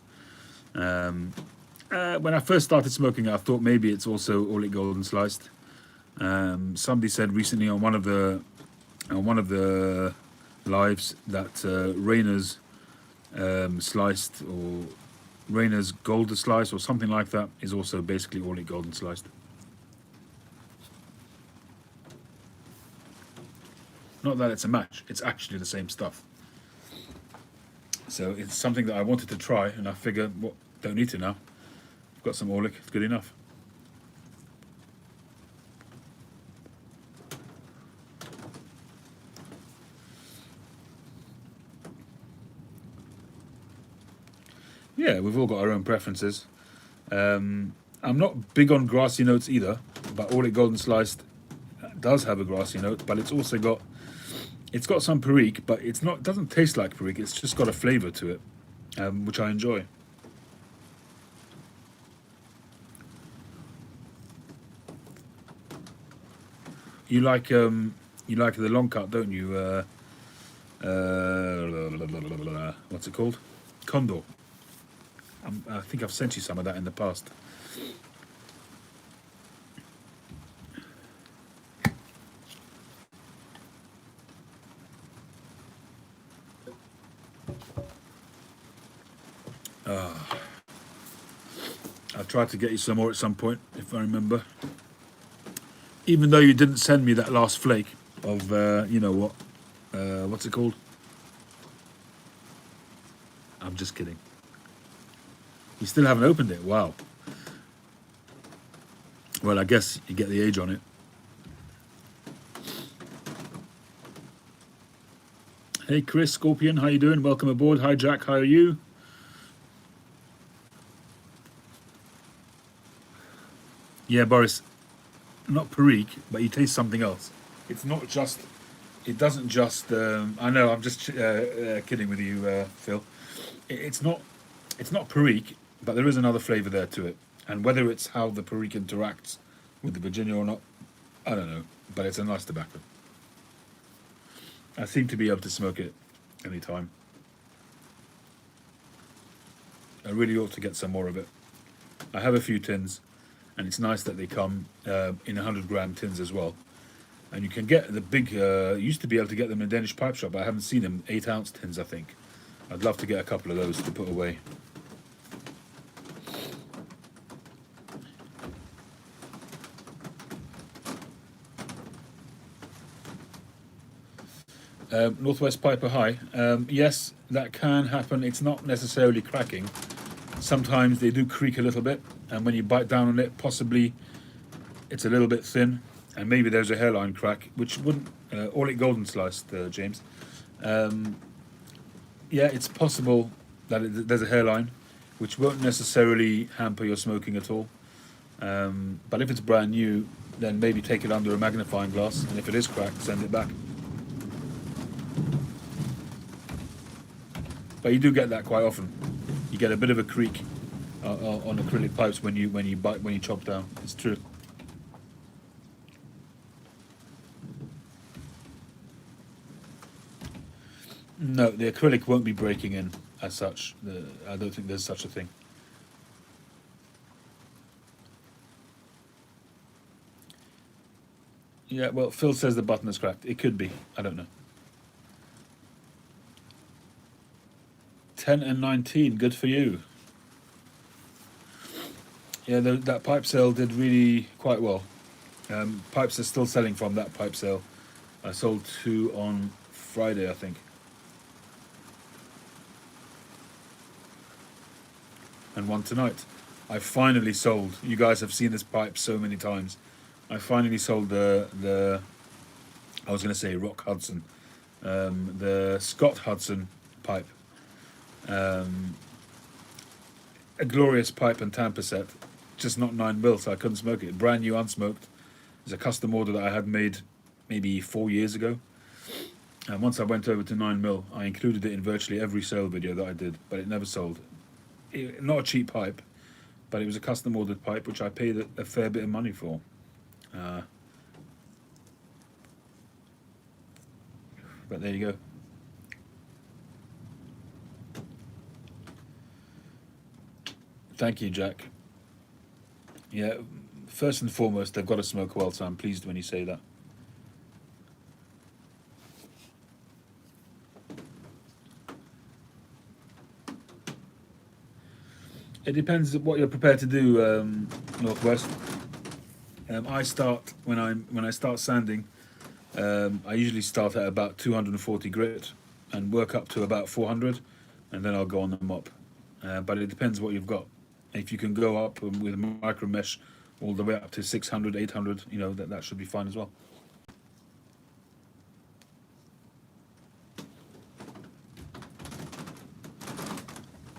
When I first started smoking it, I thought maybe it's also Orlik Golden Sliced. Somebody said recently on one of the lives that Rainer's Sliced, or Rainer's Golden Slice or something like that, is also basically Orlik Golden Sliced. Not that it's a match, it's actually the same stuff. So it's something that I wanted to try, and I figured, well, don't need to now. I've got some Orlik, it's good enough. Yeah, we've all got our own preferences. I'm not big on grassy notes either, but Orlik Golden Sliced does have a grassy note, but it's also got some Perique, but it doesn't taste like Perique. It's just got a flavour to it, which I enjoy. You like the long cut, don't you? What's it called? Condor. I think I've sent you some of that in the past. I'll try to get you some more at some point, if I remember. Even though you didn't send me that last flake of, you know what, what's it called? I'm just kidding. You still haven't opened it? Wow. Well, I guess you get the age on it. Hey Chris, Scorpion, how you doing? Welcome aboard. Hi Jack, how are you? Yeah, Boris, not Perique, but you taste something else. It's not just, it doesn't just, I know, I'm just kidding with you, Phil. It's not Perique, but there is another flavour there to it. And whether it's how the Perique interacts with the Virginia or not, I don't know. But it's a nice tobacco. I seem to be able to smoke it anytime. I really ought to get some more of it. I have a few tins, and it's nice that they come in 100-gram tins as well. And you can get the big, you used to be able to get them in a Danish pipe shop, but I haven't seen them, 8-ounce tins, I think. I'd love to get a couple of those to put away. Northwest Piper High. Yes, that can happen. It's not necessarily cracking. Sometimes they do creak a little bit, and when you bite down on it, possibly it's a little bit thin, and maybe there's a hairline crack, which wouldn't. All it golden sliced, James. Yeah, it's possible that there's a hairline, which won't necessarily hamper your smoking at all. But if it's brand new, then maybe take it under a magnifying glass, and if it is cracked, send it back. But you do get that quite often. You get a bit of a creak on acrylic pipes when you chop down. It's true. No, the acrylic won't be breaking in as such. I don't think there's such a thing. Yeah, well, Phil says the button is cracked. It could be. I don't know. 10 and 19, good for you. Yeah, that pipe sale did really quite well. Pipes are still selling from that pipe sale. I sold 2 on Friday, I think. And 1 tonight. I finally sold. You guys have seen this pipe so many times. I finally sold the I was going to say Rock Hudson, the Scott Hudson pipe. A glorious pipe and tamper set, just not 9mm, so I couldn't smoke it. Brand new, unsmoked. It's a custom order that I had made maybe 4 years ago. And once I went over to 9mm, I included it in virtually every sale video that I did, but it never sold. Not a cheap pipe, but it was a custom ordered pipe, which I paid a fair bit of money for. But there you go. Thank you, Jack. Yeah, first and foremost, they've got to smoke well, so I'm pleased when you say that. It depends what you're prepared to do, Northwest. I start when I start sanding. I usually start at about 240 grit and work up to about 400, and then I'll go on the mop. But it depends what you've got. If you can go up with micro mesh all the way up to 600, 800, you know, that should be fine as well.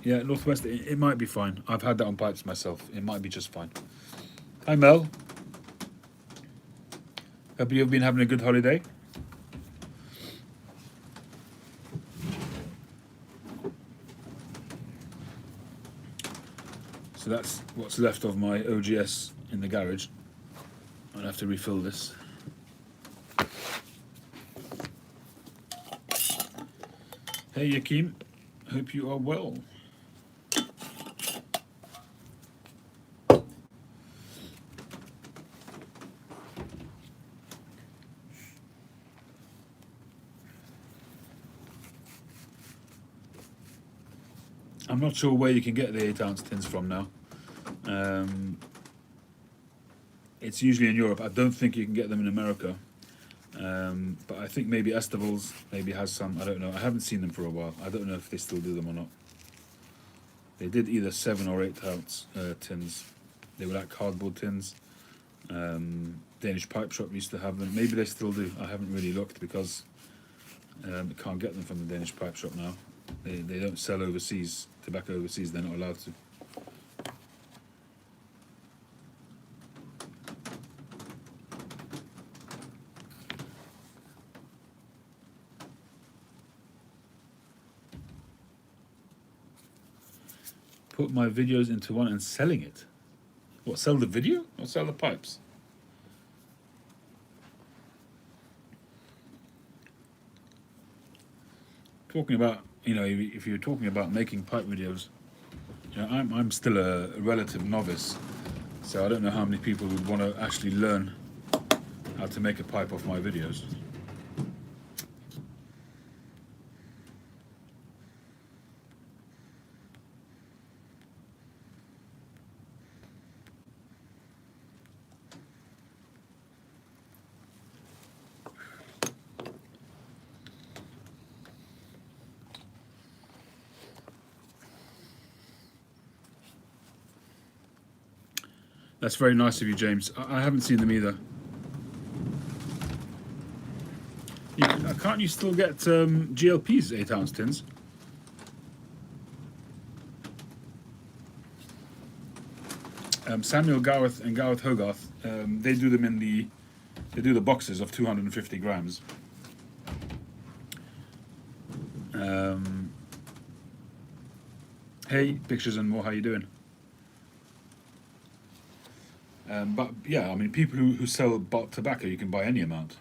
Yeah, Northwest, it might be fine. I've had that on pipes myself. It might be just fine. Hi, Mel. Hope you've been having a good holiday. So that's what's left of my OGS in the garage. I'll have to refill this. Hey, Yakim. Hope you are well. I'm not sure where you can get the 8-ounce tins from now. It's usually in Europe. I don't think you can get them in America. But I think maybe Estival's maybe has some. I don't know. I haven't seen them for a while. I don't know if they still do them or not. They did either 7 or 8-ounce tins. They were like cardboard tins. Danish Pipe Shop used to have them. Maybe they still do. I haven't really looked because I can't get them from the Danish Pipe Shop now. They don't sell overseas, tobacco overseas. They're not allowed to. Put my videos into one and selling it. What, sell the video or sell the pipes? Talking about, you know, if you're talking about making pipe videos, you know, I'm still a relative novice, so I don't know how many people would want to actually learn how to make a pipe off my videos. That's very nice of you, James. I haven't seen them either. Can't you still get GLP's 8-ounce tins? Samuel Gareth and Gareth Hogarth, they do them in they do the boxes of 250 grams. Hey, Pictures and More, how you doing? But yeah, I mean, people who sell bulk tobacco, you can buy any amount.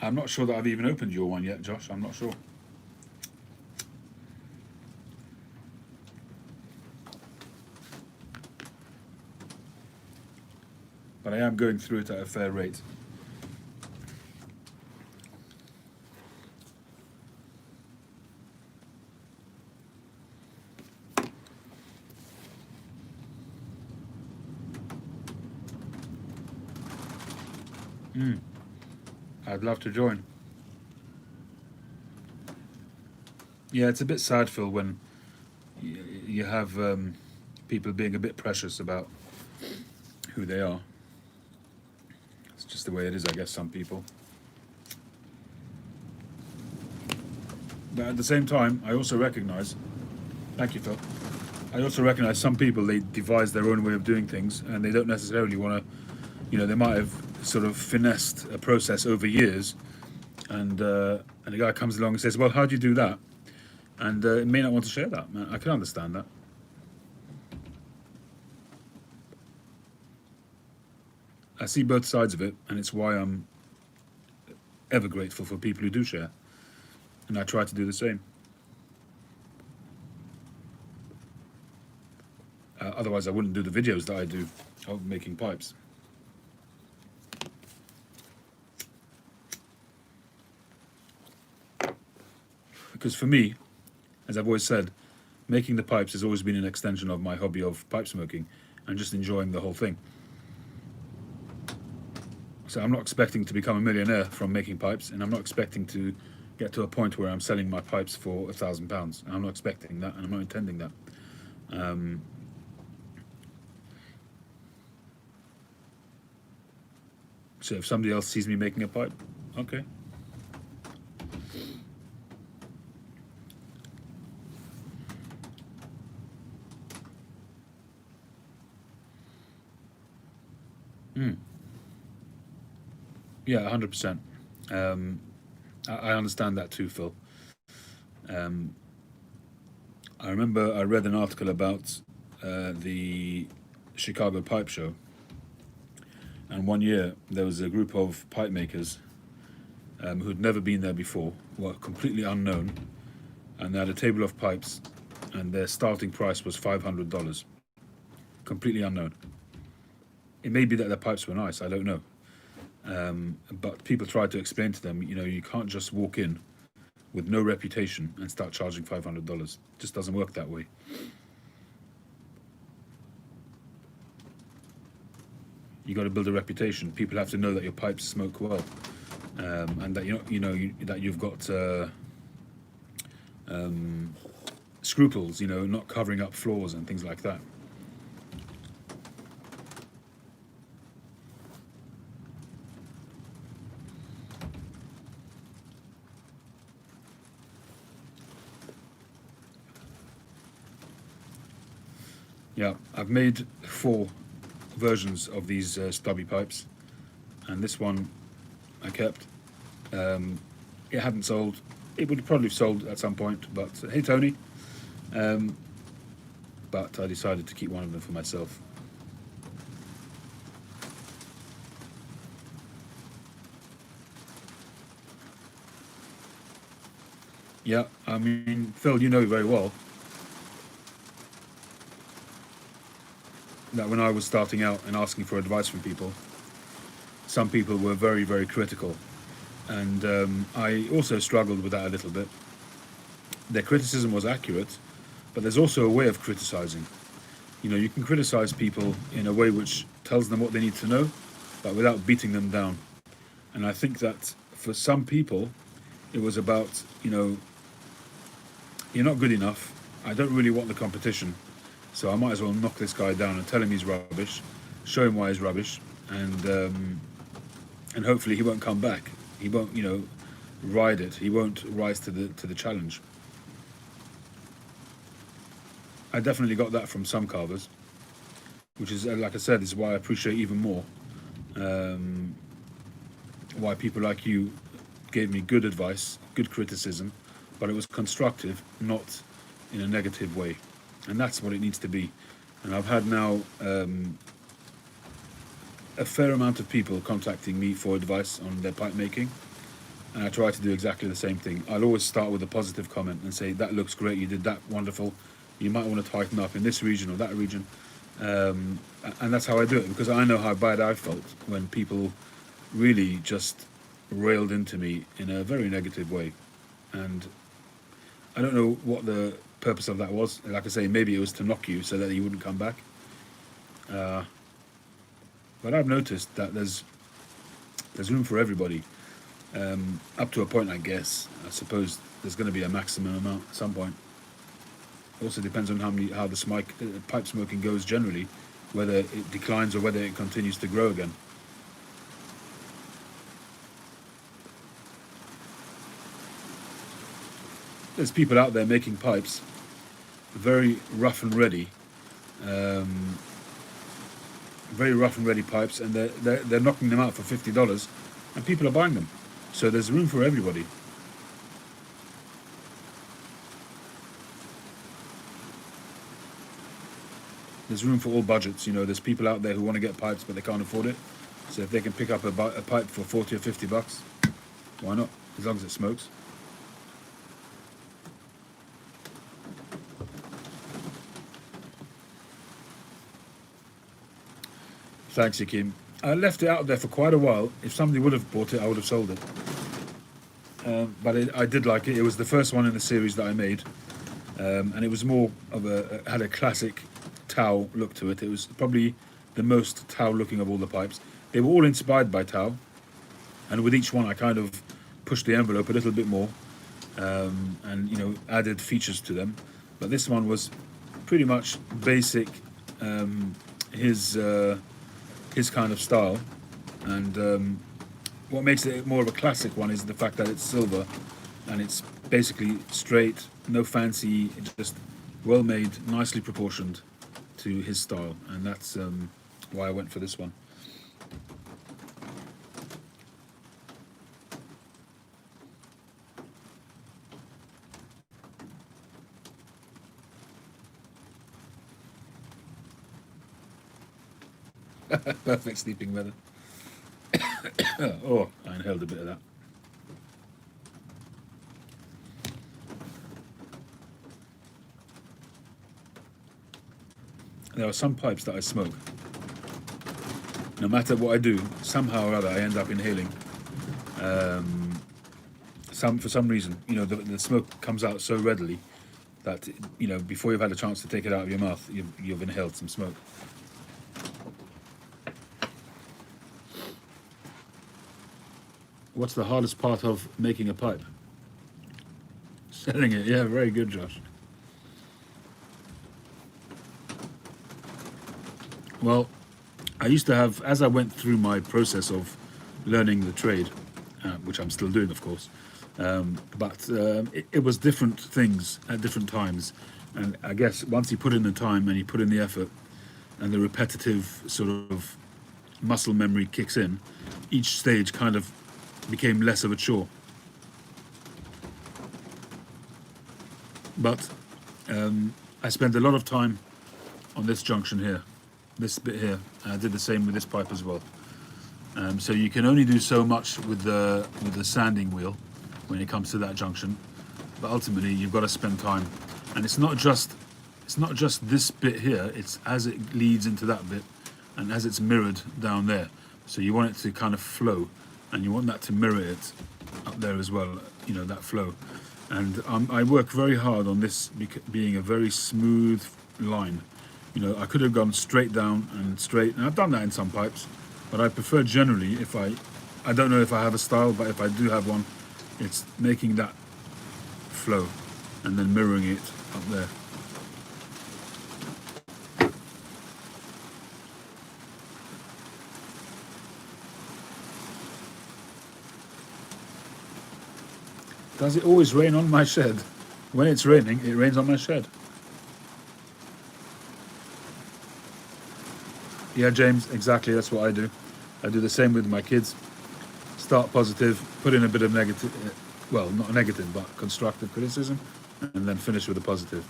I'm not sure that I've even opened your one yet, Josh. I'm not sure. But I am going through it at a fair rate. I'd love to join. Yeah, it's a bit sad, Phil, when you have people being a bit precious about who they are. It's just the way it is, I guess, some people. But at the same time, I also recognize, thank you, Phil, I also recognize some people, they devise their own way of doing things and they don't necessarily want to, you know, they might have sort of finessed a process over years, and a guy comes along and says, well, how do you do that? And it may not want to share that. I can understand that. I see both sides of it, and it's why I'm ever grateful for people who do share, and I try to do the same. Otherwise I wouldn't do the videos that I do of making pipes. Because for me, as I've always said, making the pipes has always been an extension of my hobby of pipe smoking and just enjoying the whole thing. So I'm not expecting to become a millionaire from making pipes, and I'm not expecting to get to a point where I'm selling my pipes for £1,000. I'm not expecting that, and I'm not intending that. So if somebody else sees me making a pipe, okay. Yeah, 100%. I understand that too, Phil. I remember I read an article about the Chicago Pipe Show, and one year there was a group of pipe makers who'd never been there before, were completely unknown, and they had a table of pipes, and their starting price was $500. Completely unknown. It may be that their pipes were nice, I don't know. But people try to explain to them, you can't just walk in with no reputation and start charging $500. It just doesn't work that way. You got to build a reputation. People have to know that your pipes smoke well, and that that you've got scruples. Not covering up flaws and things like that. Yeah, I've made 4 versions of these stubby pipes, and this one I kept. It hadn't sold. It would probably have sold at some point, but hey Tony. But I decided to keep one of them for myself. Yeah, I mean, Phil, you know very well that when I was starting out and asking for advice from people, some people were very, very critical. And I also struggled with that a little bit. Their criticism was accurate, but there's also a way of criticizing. You can criticize people in a way which tells them what they need to know, but without beating them down. And I think that for some people, it was about, you're not good enough. I don't really want the competition. So I might as well knock this guy down and tell him he's rubbish, show him why he's rubbish, and hopefully he won't come back. He won't, ride it. He won't rise to the challenge. I definitely got that from some carvers, which is, like I said, is why I appreciate even more why people like you gave me good advice, good criticism, but it was constructive, not in a negative way. And that's what it needs to be. And I've had now a fair amount of people contacting me for advice on their pipe making, and I try to do exactly the same thing. I'll always start with a positive comment and say, that looks great, you did that wonderful, you might want to tighten up in this region or that region. And that's how I do it, because I know how bad I felt when people really just railed into me in a very negative way. And I don't know what the purpose of that was. Like I say, maybe it was to knock you so that you wouldn't come back. But I've noticed that there's room for everybody, up to a point, I guess. I suppose there's going to be a maximum amount at some point. Also depends on how the pipe smoking goes generally, whether it declines or whether it continues to grow again. There's people out there making pipes very rough and ready, pipes, and they're knocking them out for $50, and people are buying them. So there's room for everybody. There's room for all budgets. There's people out there who want to get pipes but they can't afford it. So if they can pick up a pipe for 40 or $50, why not? As long as it smokes. Thanks, Yakim. I left it out there for quite a while. If somebody would have bought it, I would have sold it. But I did like it. It was the first one in the series that I made, and it was more of had a classic Tao look to it. It was probably the most Tao looking of all the pipes. They were all inspired by Tao, and with each one I kind of pushed the envelope a little bit more, and added features to them. But this one was pretty much basic, his kind of style, and what makes it more of a classic one is the fact that it's silver and it's basically straight, no fancy, just well made, nicely proportioned to his style, and that's why I went for this one. Perfect sleeping weather. Oh, I inhaled a bit of that. There are some pipes that I smoke. No matter what I do, somehow or other I end up inhaling. For some reason, the smoke comes out so readily that before you've had a chance to take it out of your mouth, you've inhaled some smoke. What's the hardest part of making a pipe? Selling it. Yeah, very good, Josh. Well, I used to have, as I went through my process of learning the trade, which I'm still doing, of course, but it was different things at different times. And I guess once you put in the time and you put in the effort and the repetitive sort of muscle memory kicks in, each stage kind of became less of a chore. But I spent a lot of time on this junction here, this bit here. I did the same with this pipe as well. So you can only do so much with the sanding wheel when it comes to that junction, but ultimately you've got to spend time. And it's not just this bit here. It's as it leads into that bit, and as it's mirrored down there. So you want it to kind of flow, and you want that to mirror it up there as well. That flow. And I work very hard on this being a very smooth line. I could have gone straight down and straight, and I've done that in some pipes, but I prefer generally, if I don't know if I have a style, but if I do have one, it's making that flow and then mirroring it up there. Does it always rain on my shed? When it's raining, it rains on my shed. Yeah, James, exactly, that's what I do. I do the same with my kids. Start positive, put in a bit of negative, well, not negative, but constructive criticism, and then finish with a positive.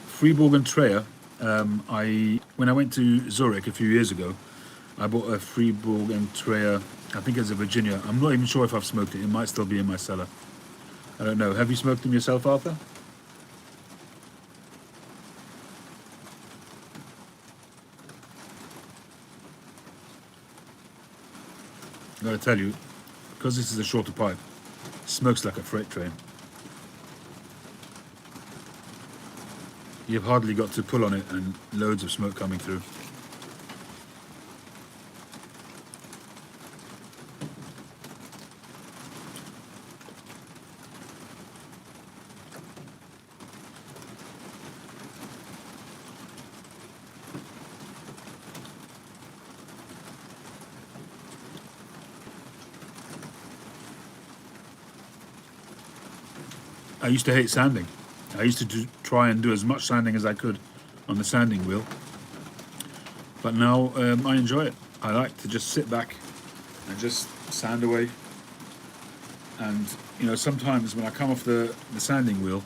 Fribourg and Treya, when I went to Zurich a few years ago, I bought a Fribourg and Treya, I think it's a Virginia. I'm not even sure if I've smoked it. It might still be in my cellar. I don't know. Have you smoked them yourself, Arthur? I gotta tell you, because this is a shorter pipe, it smokes like a freight train. You've hardly got to pull on it and loads of smoke coming through. I used to hate sanding. I used to try and do as much sanding as I could on the sanding wheel. But now I enjoy it. I like to just sit back and just sand away. And, sometimes when I come off the sanding wheel,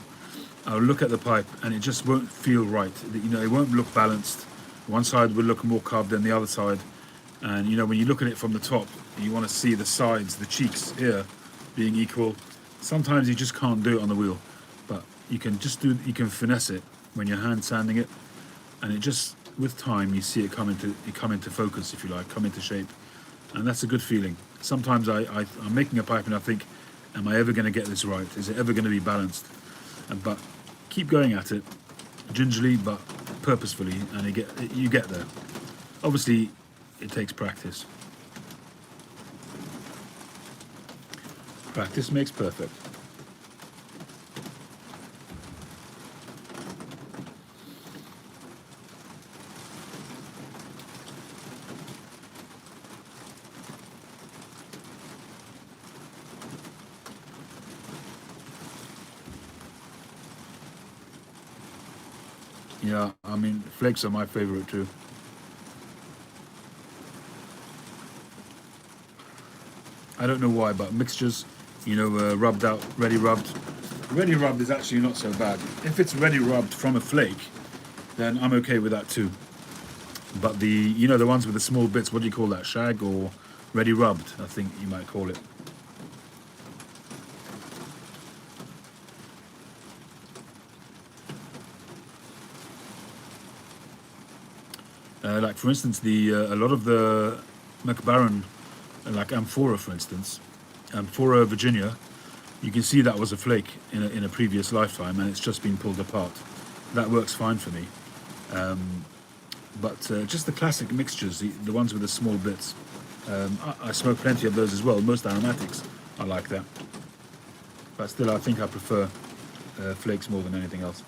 I'll look at the pipe and it just won't feel right. It won't look balanced. One side will look more carved than the other side. And, when you look at it from the top, you want to see the sides, the cheeks here being equal. Sometimes you just can't do it on the wheel, but you can finesse it when you're hand sanding it, and it just, with time, you see it come into focus, if you like, come into shape, and that's a good feeling. Sometimes I'm making a pipe and I think, am I ever going to get this right? Is it ever going to be balanced? But keep going at it, gingerly but purposefully, and you get there. Obviously, it takes practice. Practice makes perfect. Yeah, flakes are my favorite too. I don't know why, but mixtures, rubbed out, ready rubbed. Ready rubbed is actually not so bad. If it's ready rubbed from a flake, then I'm okay with that too. But the ones with the small bits, what do you call that, shag or ready rubbed, I think you might call it. Like for instance, the a lot of the Mac Baren, like Amphora for instance, Amphora Virginia, you can see that was a flake in a previous lifetime, and it's just been pulled apart. That works fine for me. But just the classic mixtures, the ones with the small bits, I smoke plenty of those as well. Most aromatics are like that. But still, I think I prefer flakes more than anything else.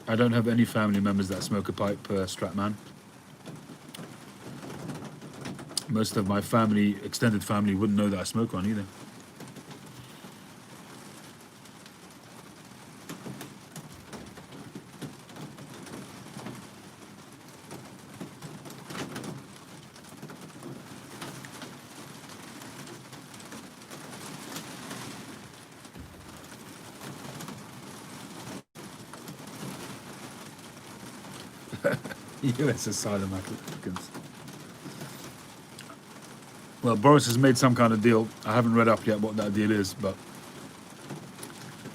I don't have any family members that smoke a pipe, Stratman. Most of my family, extended family, wouldn't know that I smoke one either. US asylum applicants. Well, Boris has made some kind of deal. I haven't read up yet what that deal is, but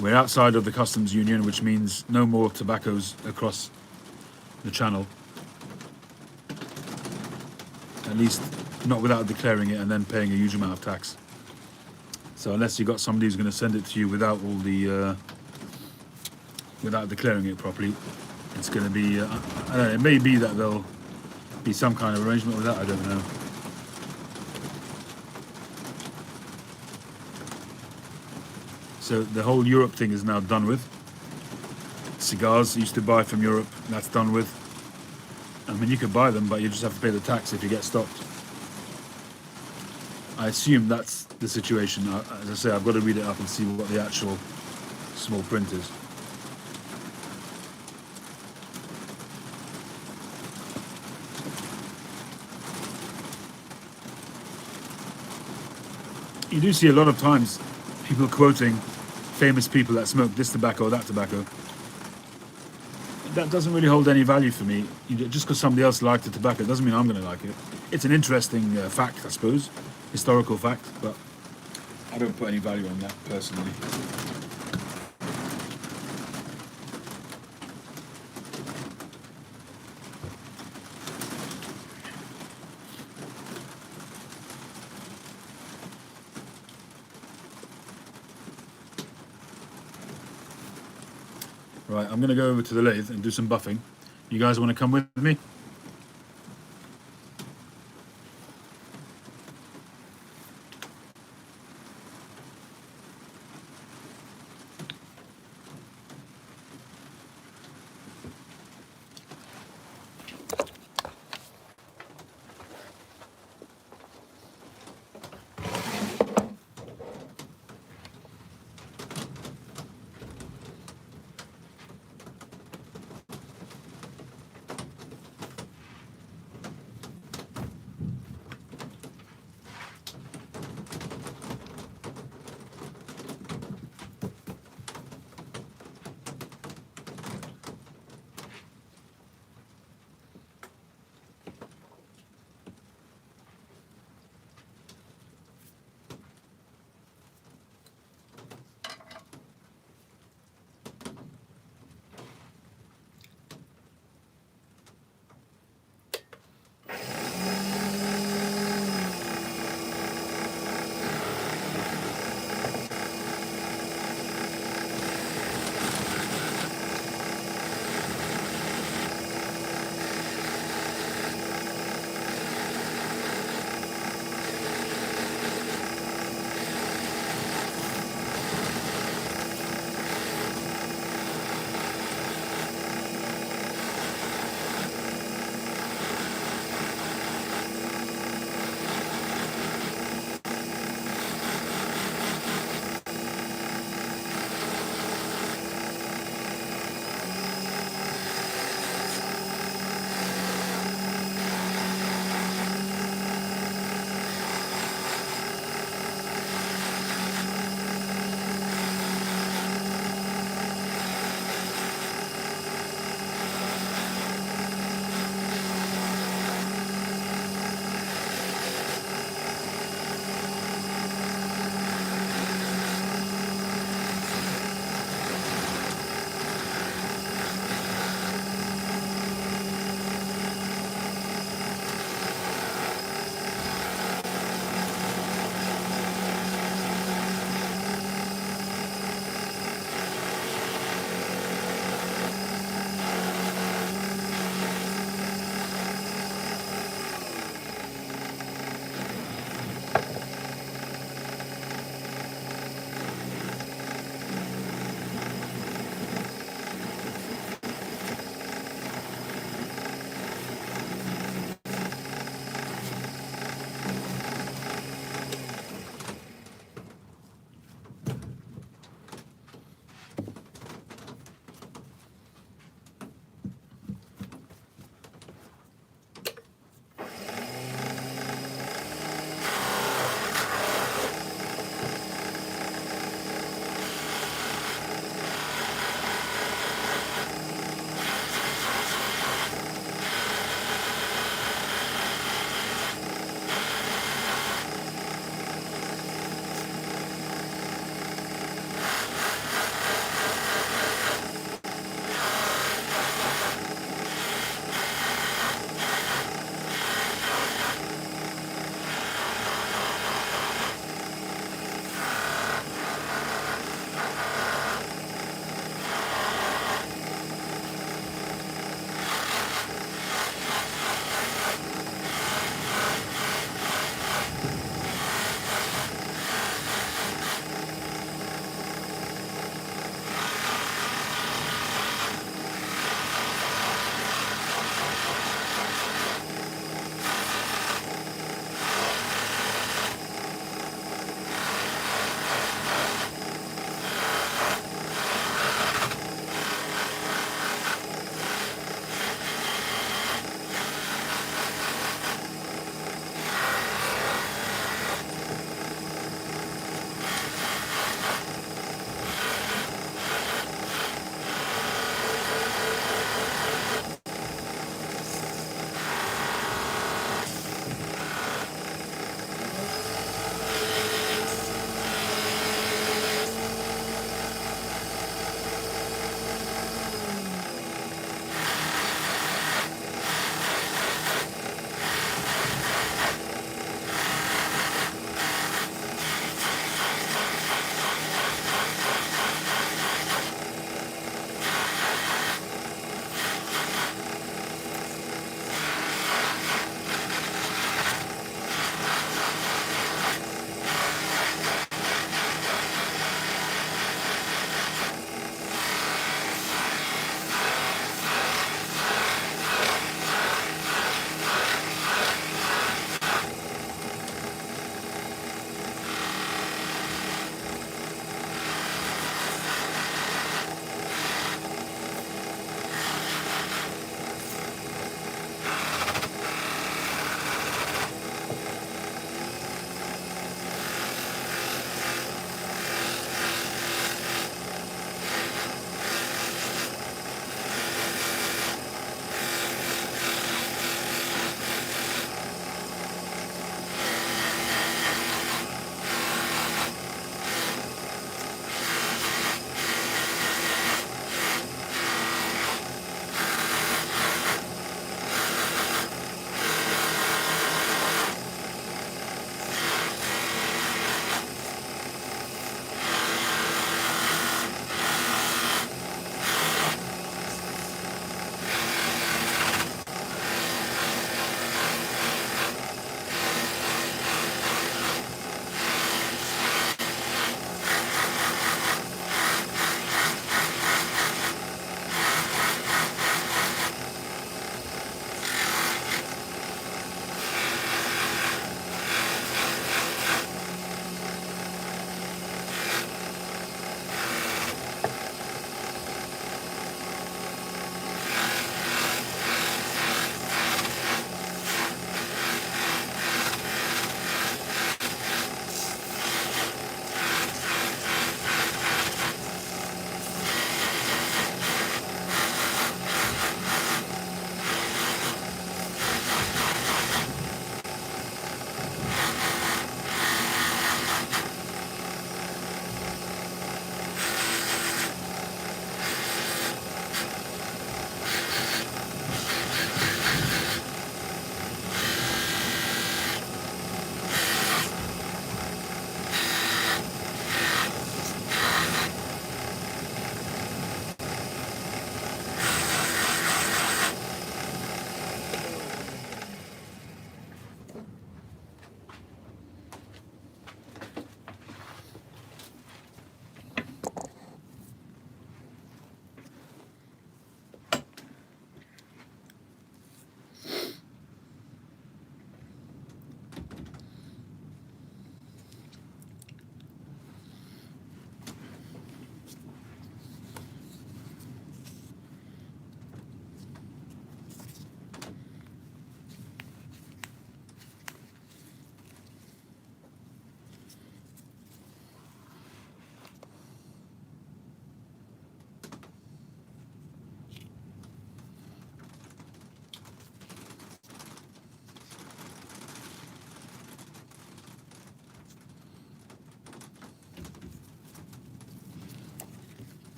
we're outside of the customs union, which means no more tobaccos across the channel. At least not without declaring it and then paying a huge amount of tax. So unless you got somebody who's going to send it to you without all the without declaring it properly, it's going to be. I don't know. It may be that there'll be some kind of arrangement with that. I don't know. So the whole Europe thing is now done with. Cigars used to buy from Europe, that's done with. I mean, you could buy them, but you just have to pay the tax if you get stopped. I assume that's the situation. As I say, I've got to read it up and see what the actual small print is. You do see a lot of times people quoting famous people that smoke this tobacco or that tobacco. That doesn't really hold any value for me. Just because somebody else liked the tobacco doesn't mean I'm going to like it. It's an interesting fact, I suppose, historical fact, but I don't put any value on that personally. Right, I'm going to go over to the lathe and do some buffing. You guys want to come with me?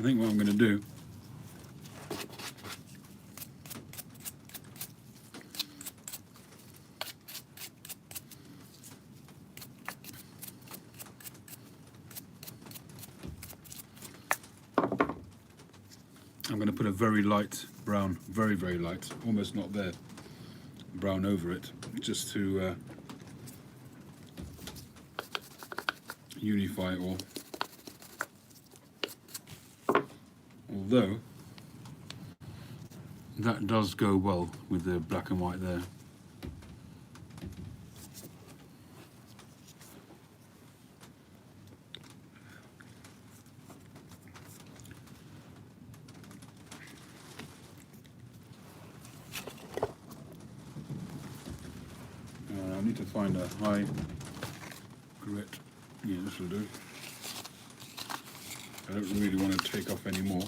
I think what I'm going to do I'm going to put a very light brown, very, very light, almost not there, brown over it, just to unify it all. Although that does go well with the black and white there. I need to find a high grit. Yeah, this will do. I don't really want to take off any more.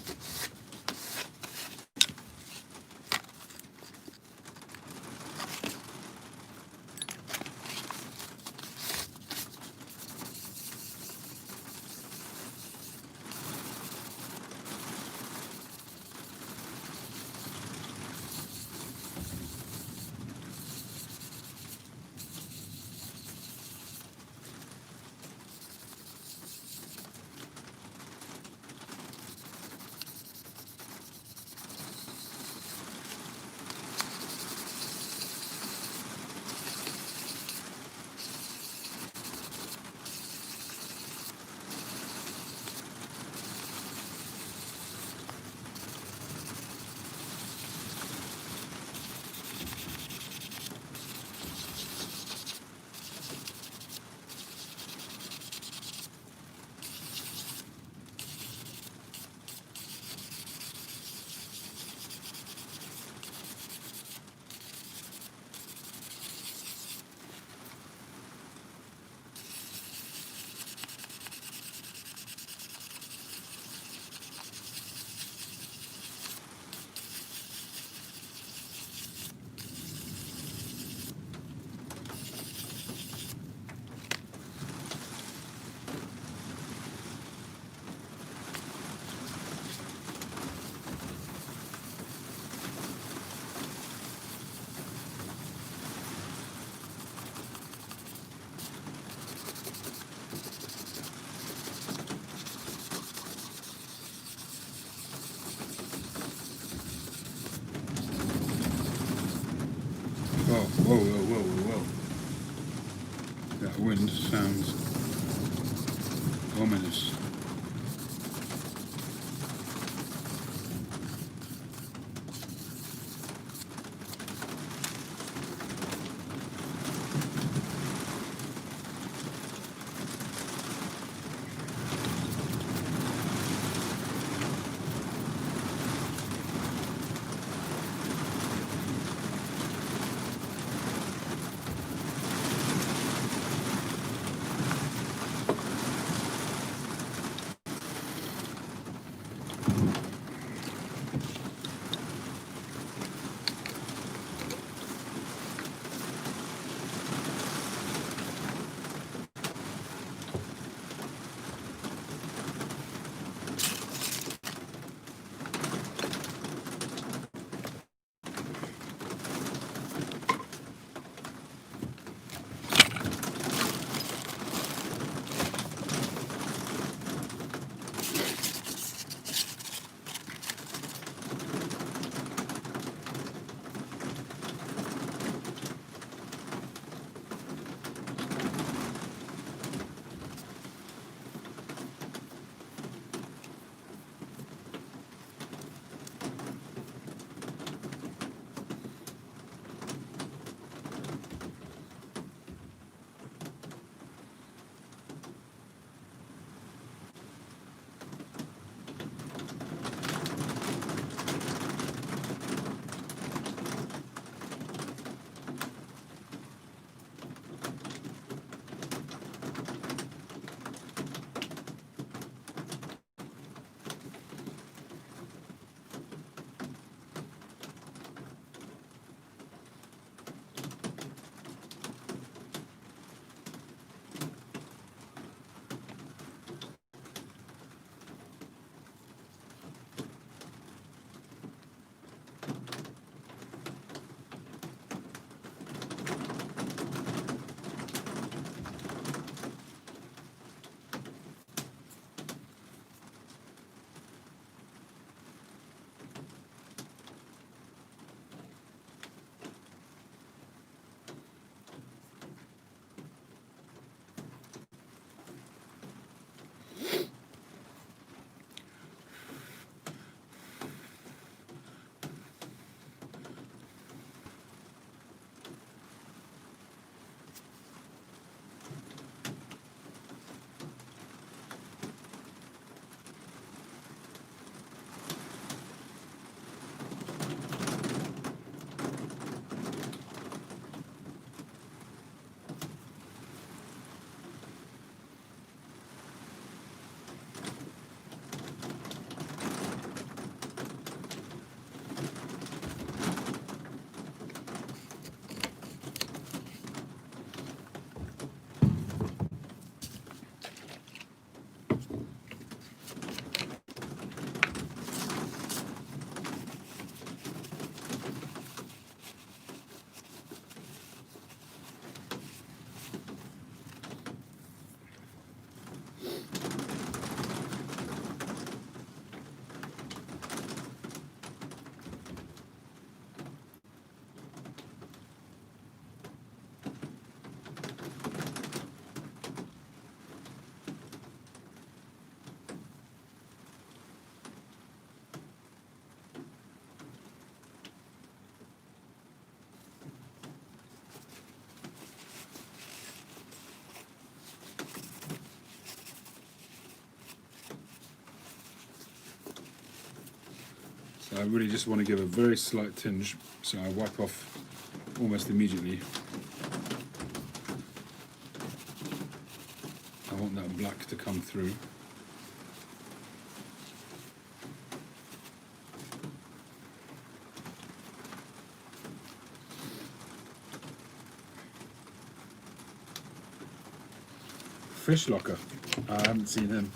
Whoa, whoa, whoa, whoa, whoa. That wind sounds ominous. I really just want to give a very slight tinge, so I wipe off almost immediately. I want that black to come through. Fish locker. I haven't seen him.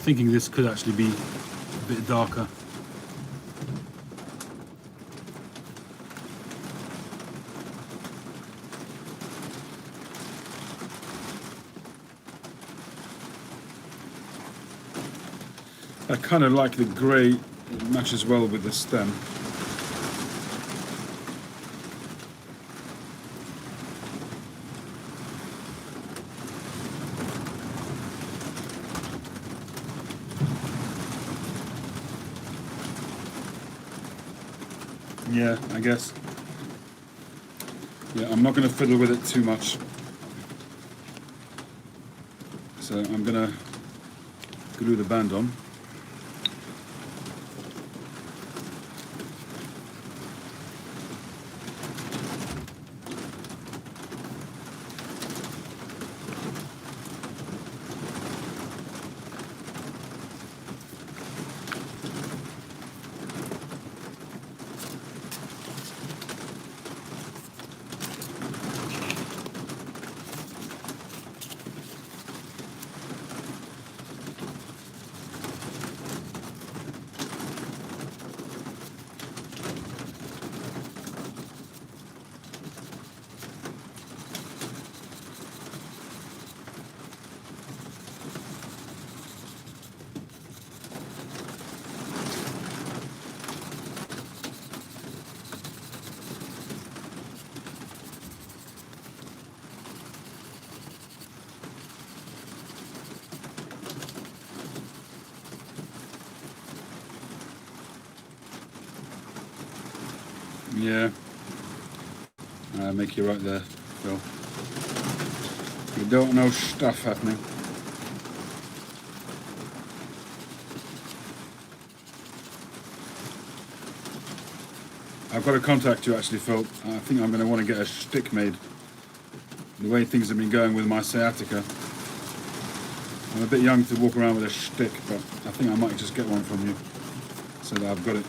Thinking this could actually be a bit darker. I kind of like the grey, it matches well with the stem. Yeah, I guess. Yeah, I'm not going to fiddle with it too much. So I'm going to glue the band on. Yeah, make you right there, Phil. You don't know stuff happening. I've got to contact you actually, Phil. I think I'm going to want to get a stick made. The way things have been going with my sciatica. I'm a bit young to walk around with a stick, but I think I might just get one from you so that I've got it.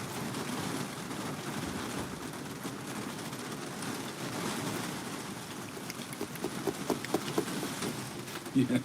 Yeah.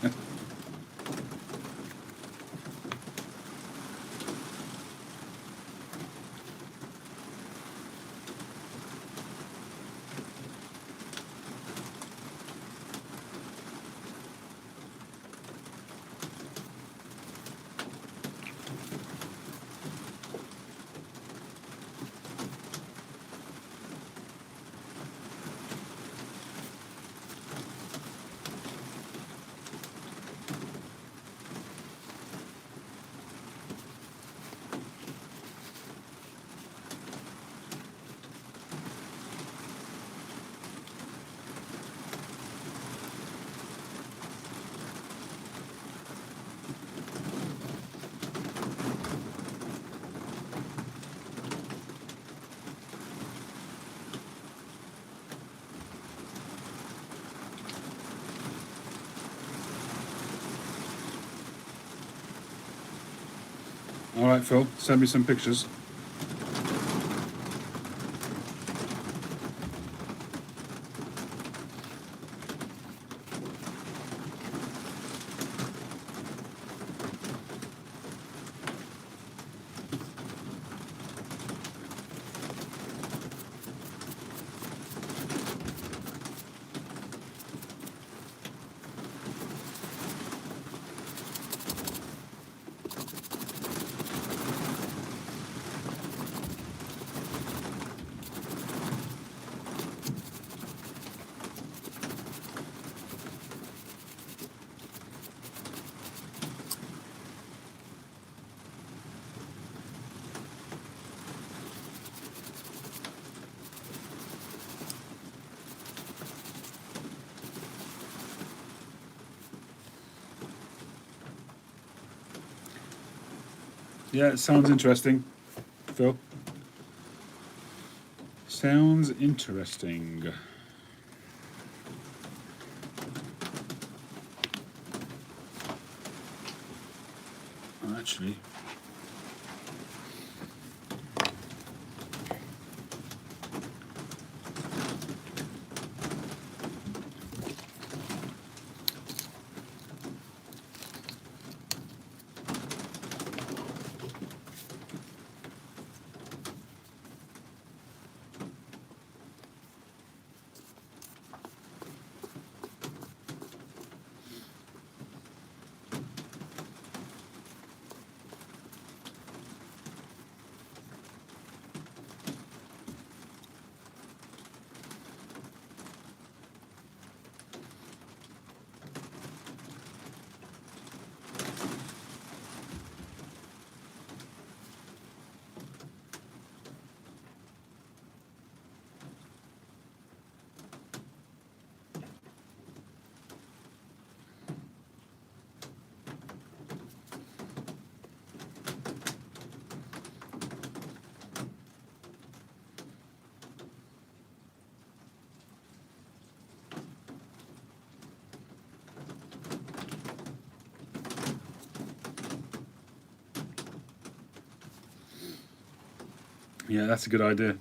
All right, Phil, send me some pictures. Yeah, it sounds interesting, Phil. Sounds interesting. Actually, yeah, that's a good idea.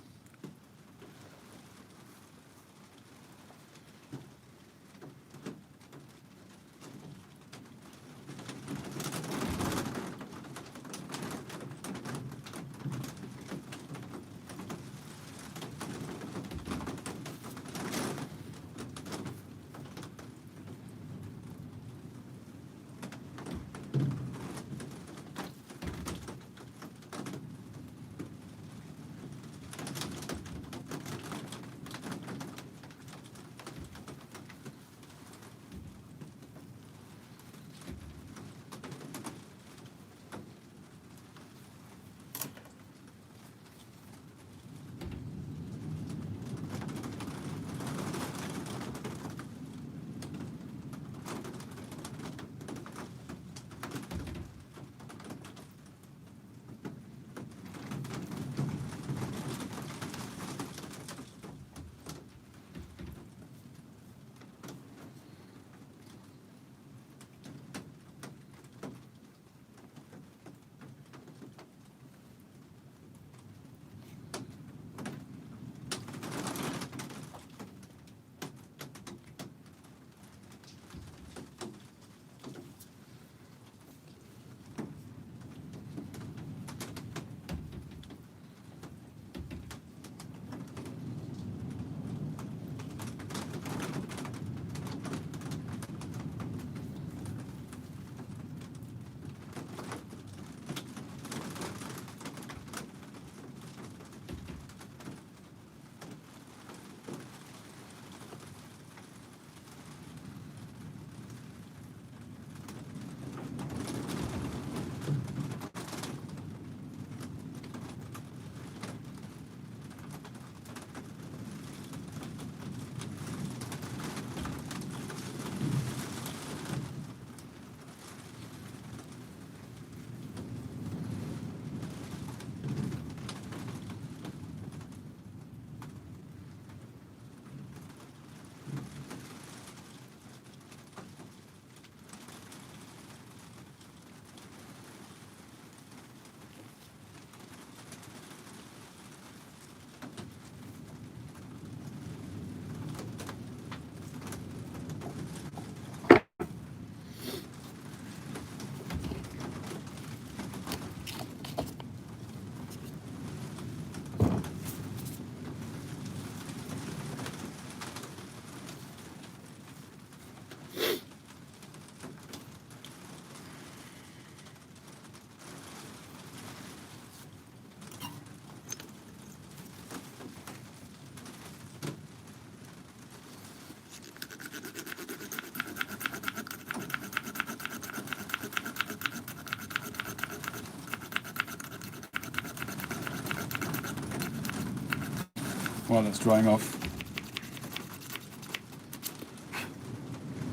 while it's drying off,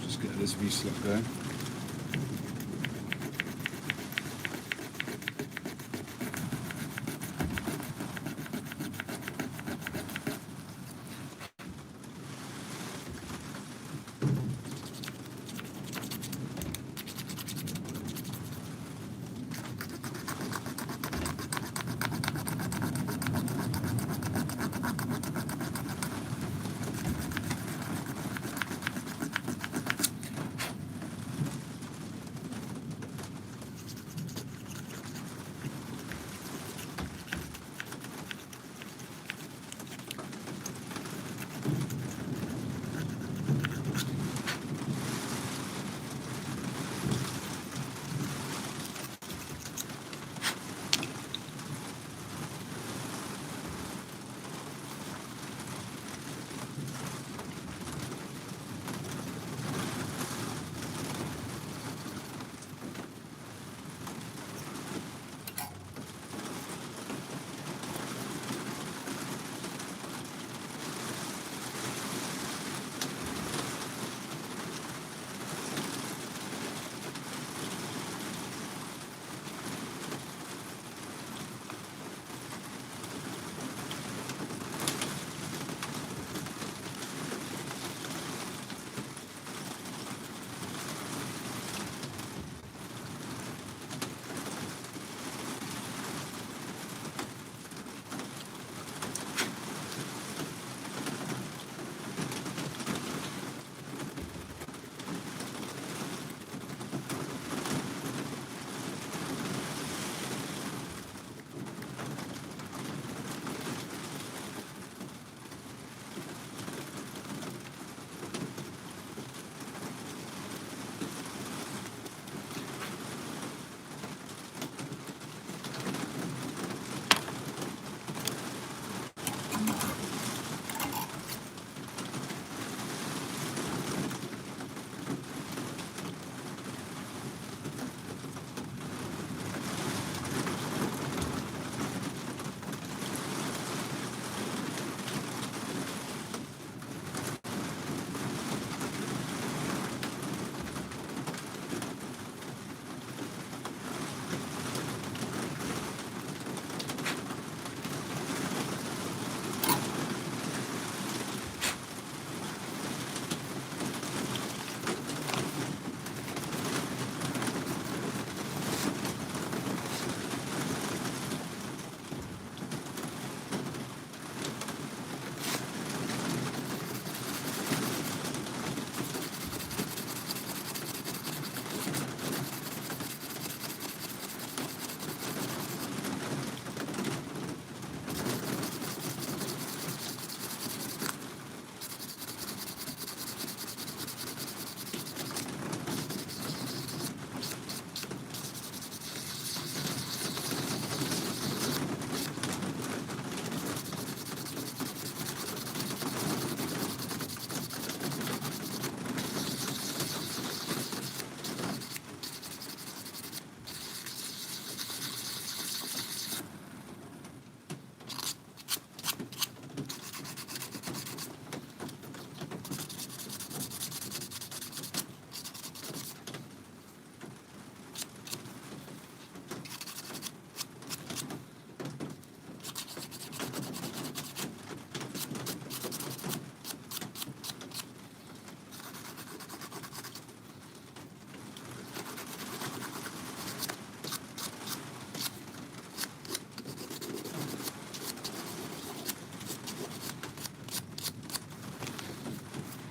just get this V-slot going.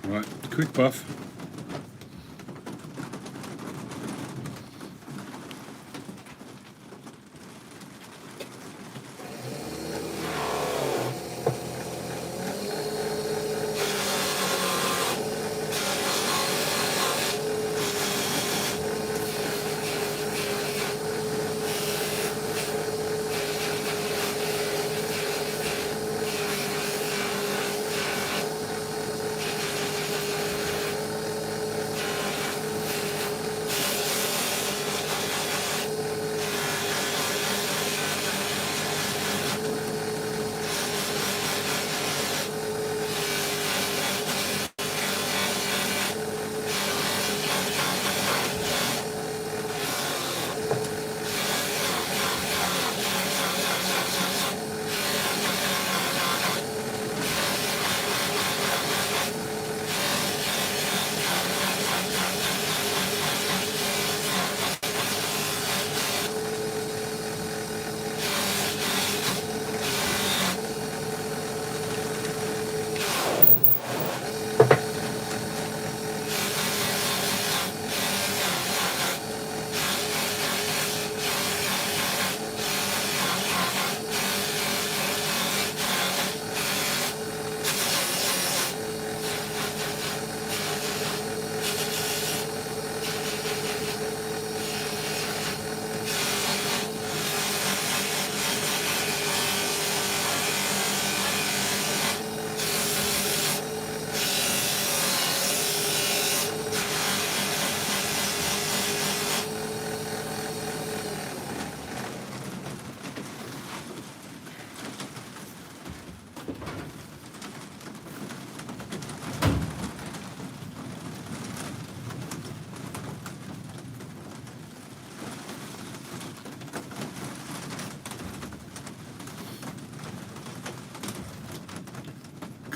Right, quick buff.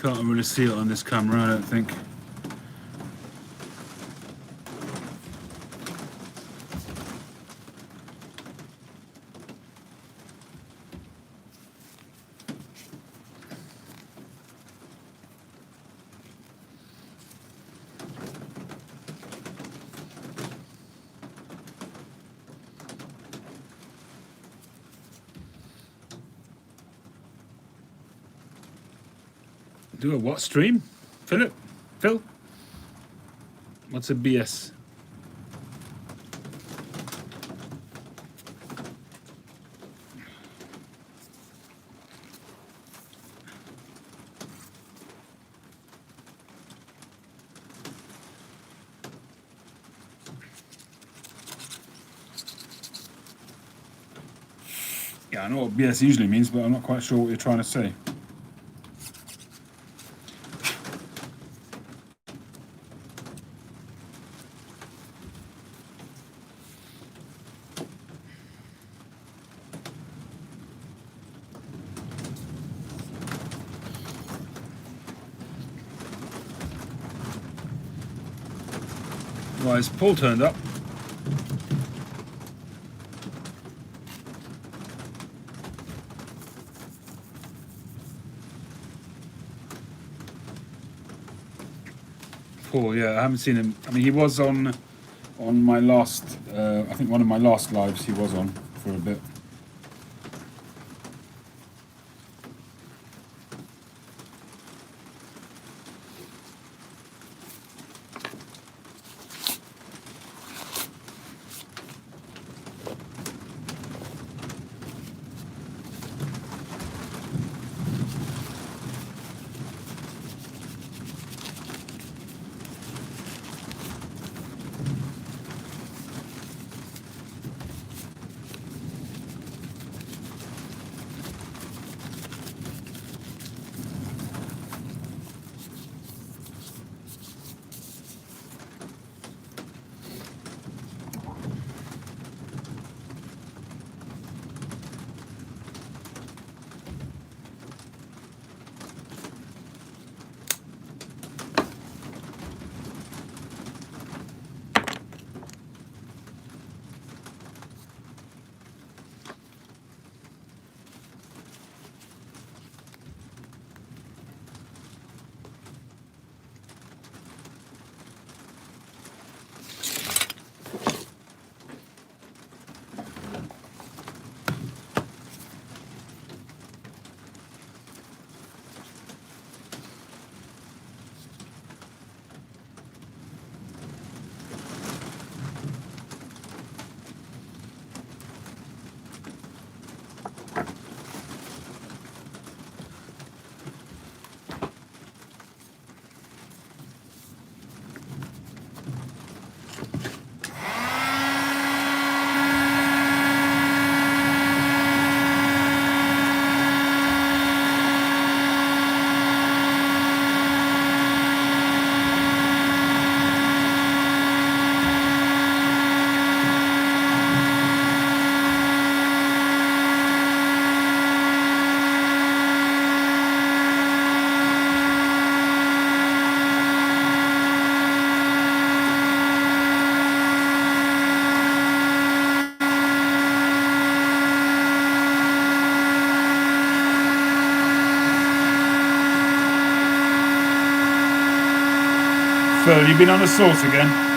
Can't really see it on this camera, I don't think. Do a what stream? Phil? What's a BS? Yeah, I know what BS usually means, but I'm not quite sure what you're trying to say. Why is Paul turned up? Paul, yeah, I haven't seen him. I mean, he was on my last, I think one of my last lives he was on for a bit. Phil, you been on the sauce again?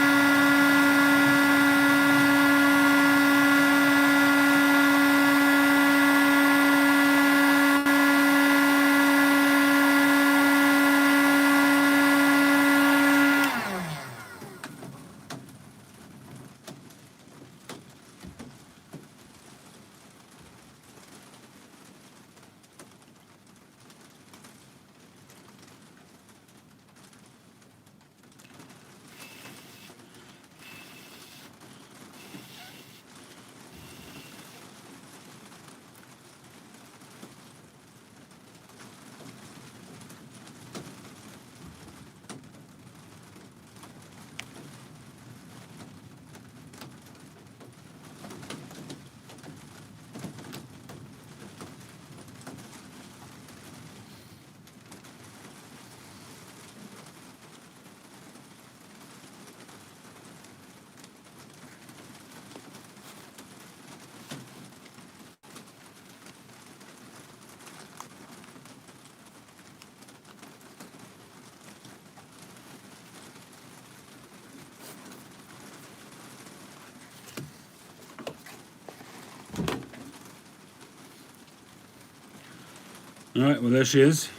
All right, well, there she is.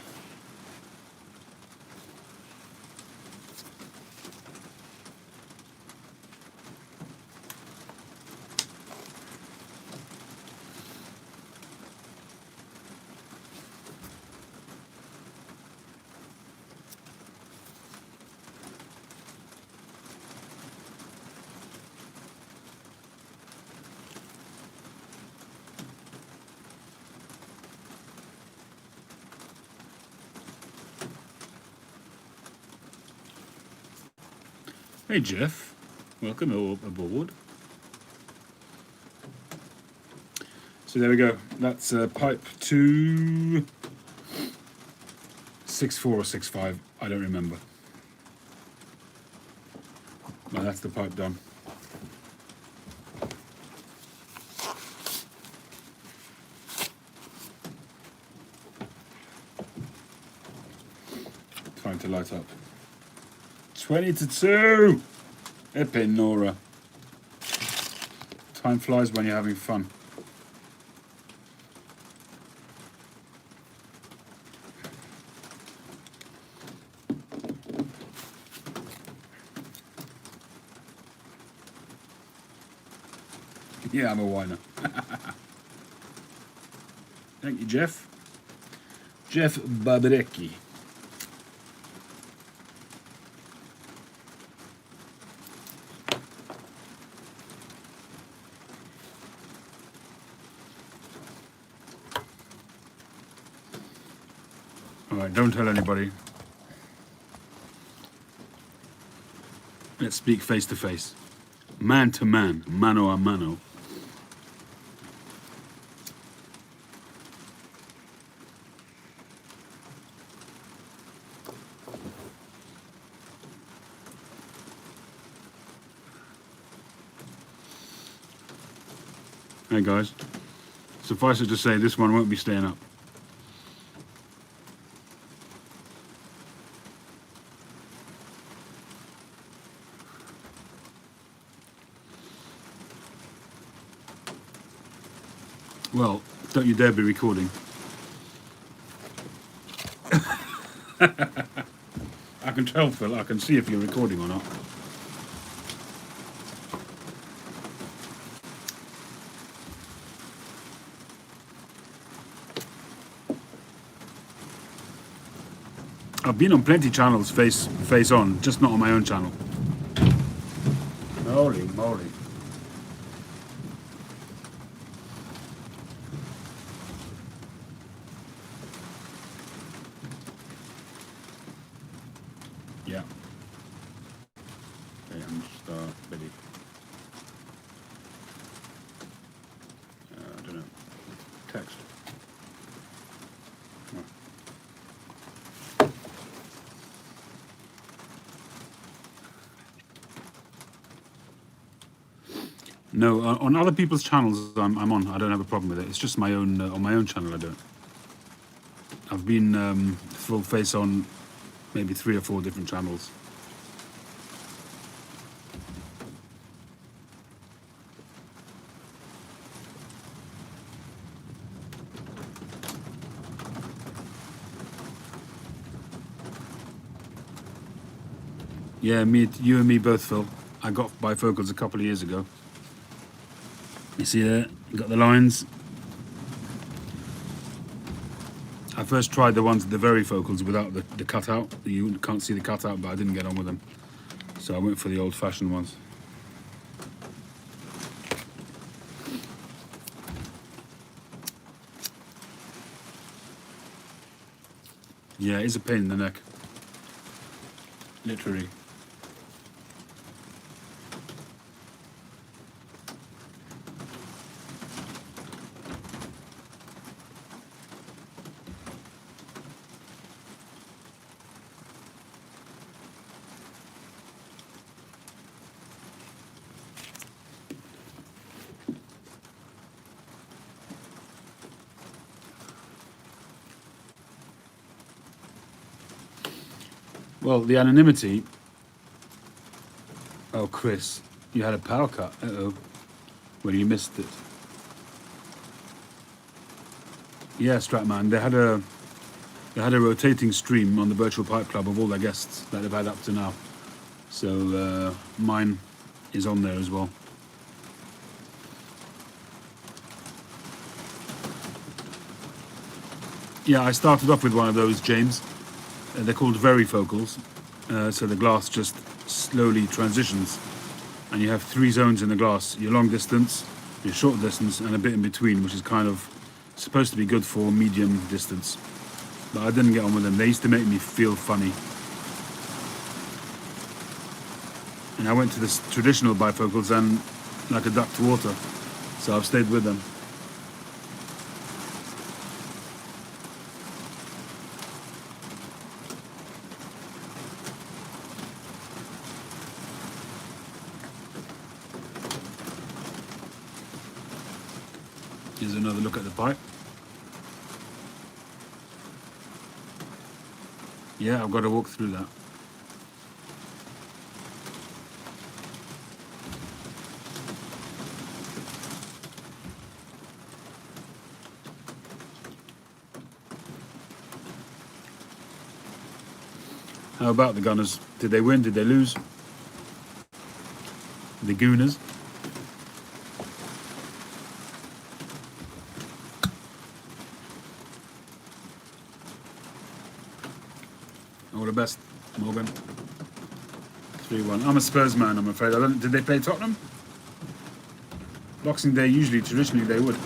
Hey, Jeff. Welcome aboard. So there we go. That's pipe 2, 6.4 or 6.5. I don't remember. Well, that's the pipe done. Time to light up. 20 to 2! Epinora. Time flies when you're having fun. Yeah, I'm a whiner. Thank you, Jeff. Jeff Babrecki. Alright, don't tell anybody. Let's speak face to face. Man to man. Mano a mano. Hey guys, suffice it to say this one won't be staying up. Well, don't you dare be recording. I can tell, Phil, I can see if you're recording or not. I've been on plenty channels face on, just not on my own channel. Holy moly. Yeah. Okay, I'm just ready. I don't know. Text. No, on other people's channels I'm on. I don't have a problem with it. It's just my own on my own channel I don't. I've been full face on maybe 3 or 4 different channels. Yeah, you and me both, Phil. I got bifocals a couple of years ago. You see there? You got the lines. I first tried the ones, the varifocals without the cutout. You can't see the cutout, but I didn't get on with them. So I went for the old-fashioned ones. Yeah, it's a pain in the neck. Literally. Well, the anonymity. Oh, Chris, you had a power cut. Uh-oh. Well, you missed it. Yeah, Stratman. They had They had a rotating stream on the Virtual Pipe Club of all their guests that they've had up to now. So mine is on there as well. Yeah, I started off with one of those, James. They're called varifocals. So the glass just slowly transitions. And you have 3 zones in the glass. Your long distance, your short distance, and a bit in between, which is kind of supposed to be good for medium distance. But I didn't get on with them. They used to make me feel funny. And I went to the traditional bifocals and like a duck to water. So I've stayed with them. Here's another look at the pipe. Yeah, I've got to walk through that. How about the Gunners? Did they win? Did they lose? The Gooners? All the best, Morgan. 3-1. I'm a Spurs man, I'm afraid. Did they play Tottenham? Boxing Day, traditionally they would.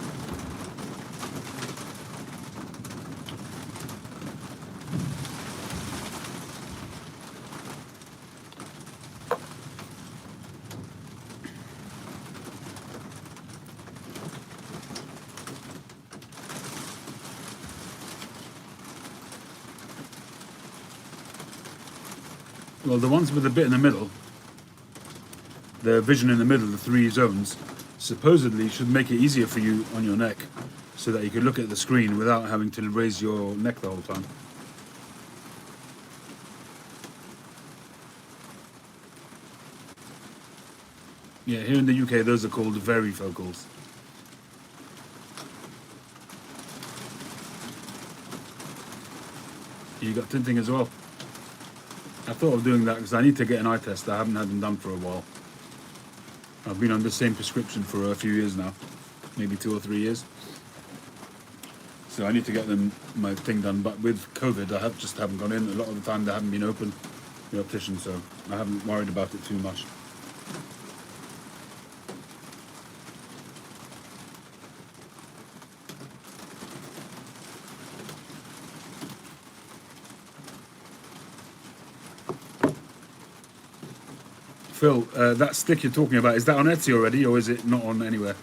Well, the ones with the bit in the middle, the vision in the middle, the 3 zones, supposedly should make it easier for you on your neck so that you could look at the screen without having to raise your neck the whole time. Yeah, here in the UK, those are called varifocals. You got tinting as well. I thought of doing that because I need to get an eye test. I haven't had them done for a while. I've been on the same prescription for a few years now, maybe 2 or 3 years. So I need to get my thing done. But with COVID, I just haven't gone in. A lot of the time they haven't been open, the optician, so I haven't worried about it too much. Phil, that stick you're talking about, is that on Etsy already, or is it not on anywhere?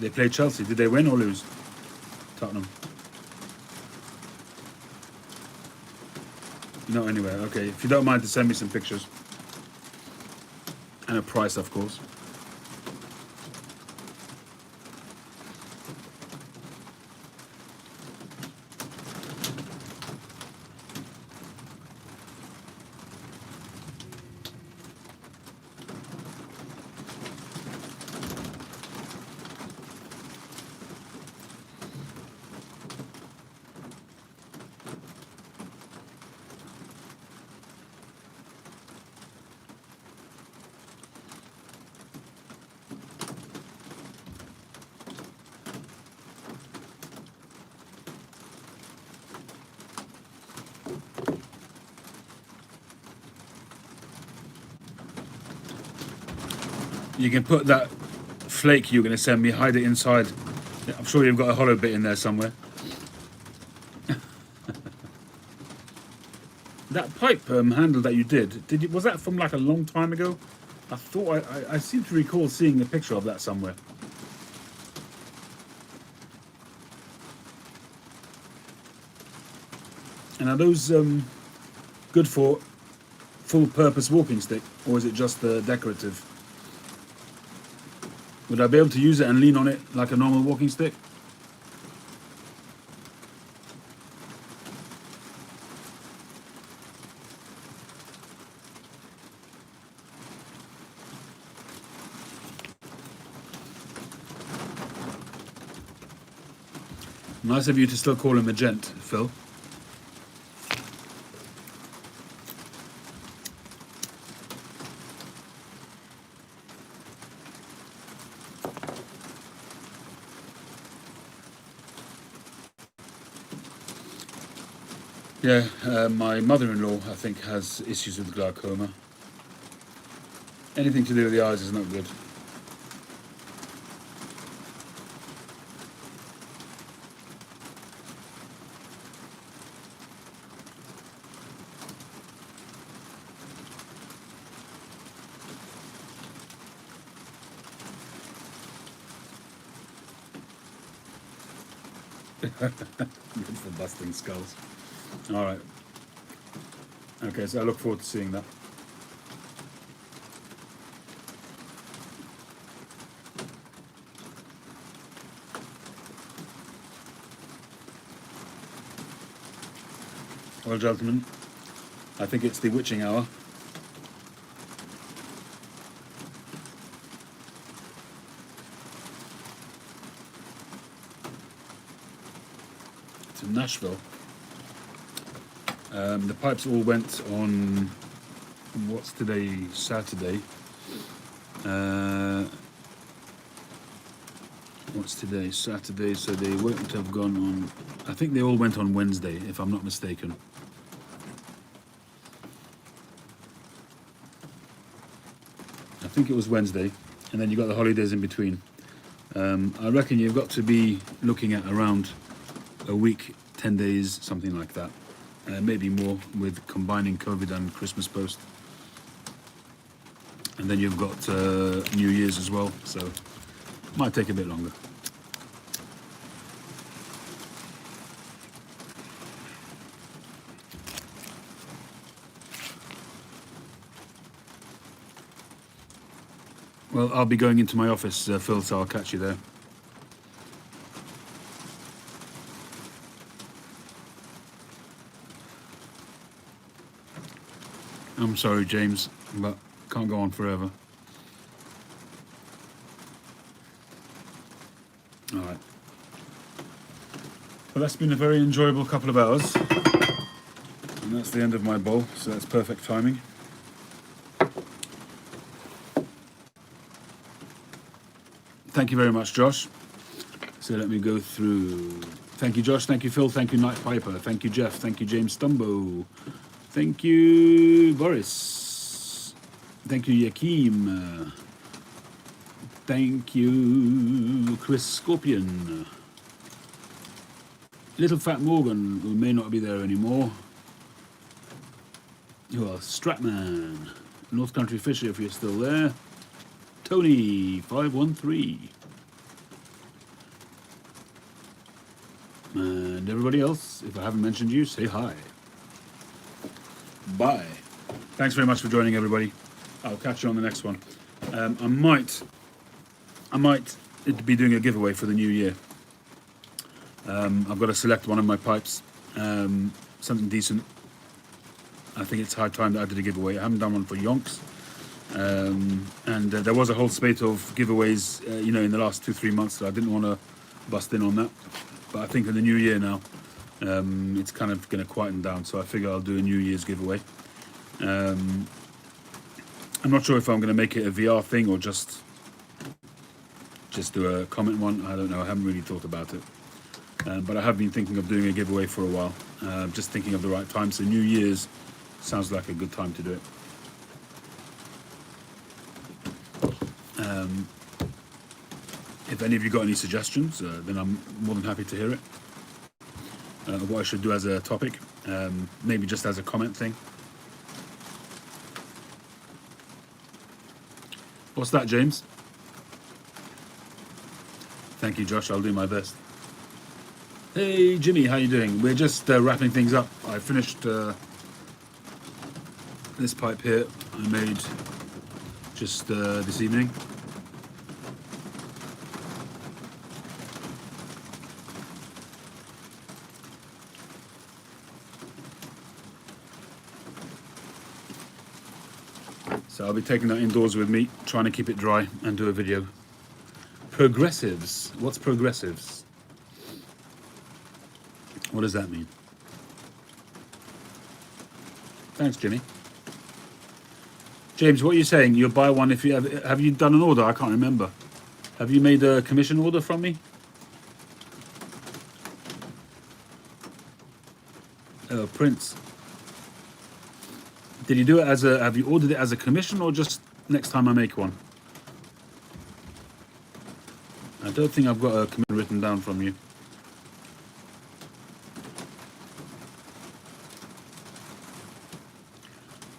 They played Chelsea. Did they win or lose? Tottenham. Not anywhere. Okay. If you don't mind to send me some pictures. And a price, of course. You can put that flake you're going to send me, hide it inside. I'm sure you've got a hollow bit in there somewhere. That pipe handle that you did, was that from like a long time ago? I thought I seem to recall seeing a picture of that somewhere. And are those good for full-purpose walking stick, or is it just decorative? Would I be able to use it and lean on it like a normal walking stick? Nice of you to still call him a gent, Phil. Yeah, my mother-in-law, I think, has issues with glaucoma. Anything to do with the eyes is not good. Good for busting skulls. All right. Okay, so I look forward to seeing that. Well, gentlemen, I think it's the witching hour. To Nashville. The pipes all went on, what's today, Saturday. What's today, Saturday, so they wouldn't have gone on, I think they all went on Wednesday, if I'm not mistaken. I think it was Wednesday, and then you got the holidays in between. I reckon you've got to be looking at around a week, 10 days, something like that. Maybe more with combining COVID and Christmas post. And then you've got New Year's as well, so it might take a bit longer. Well, I'll be going into my office, Phil, so I'll catch you there. I'm sorry, James, but can't go on forever. All right. Well, that's been a very enjoyable couple of hours. And that's the end of my bowl, so that's perfect timing. Thank you very much, Josh. So let me go through. Thank you, Josh. Thank you, Phil. Thank you, Night Piper. Thank you, Jeff. Thank you, James Stumbo. Thank you, Boris. Thank you, Yakim. Thank you, Chris Scorpion. Little Fat Morgan, who may not be there anymore. Who else? Stratman. North Country Fisher, if you're still there. Tony 513. And everybody else, if I haven't mentioned you, say hi. Bye. Thanks very much for joining, everybody. I'll catch you on the next one. I might be doing a giveaway for the new year. I've got to select one of my pipes, something decent. I think it's high time that I did a giveaway. I haven't done one for yonks. And there was a whole spate of giveaways, in the last 2-3 months, so I didn't want to bust in on that. But I think in the new year now, it's kind of going to quieten down, so I figure I'll do a New Year's giveaway. I'm not sure if I'm going to make it a VR thing or just do a comment one. I don't know. I haven't really thought about it. But I have been thinking of doing a giveaway for a while. Just thinking of the right time. So New Year's sounds like a good time to do it. If any of you got any suggestions, then I'm more than happy to hear it. What I should do as a topic, maybe just as a comment thing. What's that, James? Thank you, Josh. I'll do my best. Hey, Jimmy, how you doing? We're just wrapping things up. I finished this pipe here I made just this evening. So I'll be taking that indoors with me, trying to keep it dry and do a video. Progressives. What's progressives? What does that mean? Thanks, Jimmy. James, what are you saying? You'll buy one if you have you done an order? I can't remember. Have you made a commission order from me? Prince. Did you do it as a? Have you ordered it as a commission or just next time I make one? I don't think I've got a commission written down from you.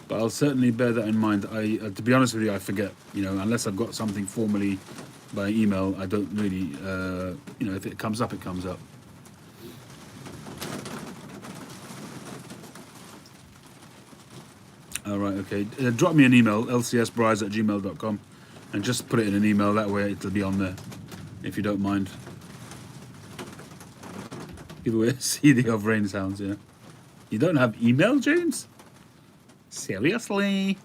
But I'll certainly bear that in mind. To be honest with you, I forget. You know, unless I've got something formally by email, I don't really. You know, if it comes up, it comes up. All right, okay. Drop me an email, lcsbrides@gmail.com, and just put it in an email. That way, it'll be on there, if you don't mind. Give away a CD of rain sounds. Yeah. You don't have email, James? Seriously?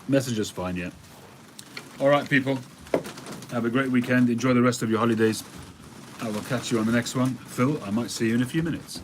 Messenger's fine, yeah. All right, people. Have a great weekend. Enjoy the rest of your holidays. I will catch you on the next one. Phil, I might see you in a few minutes.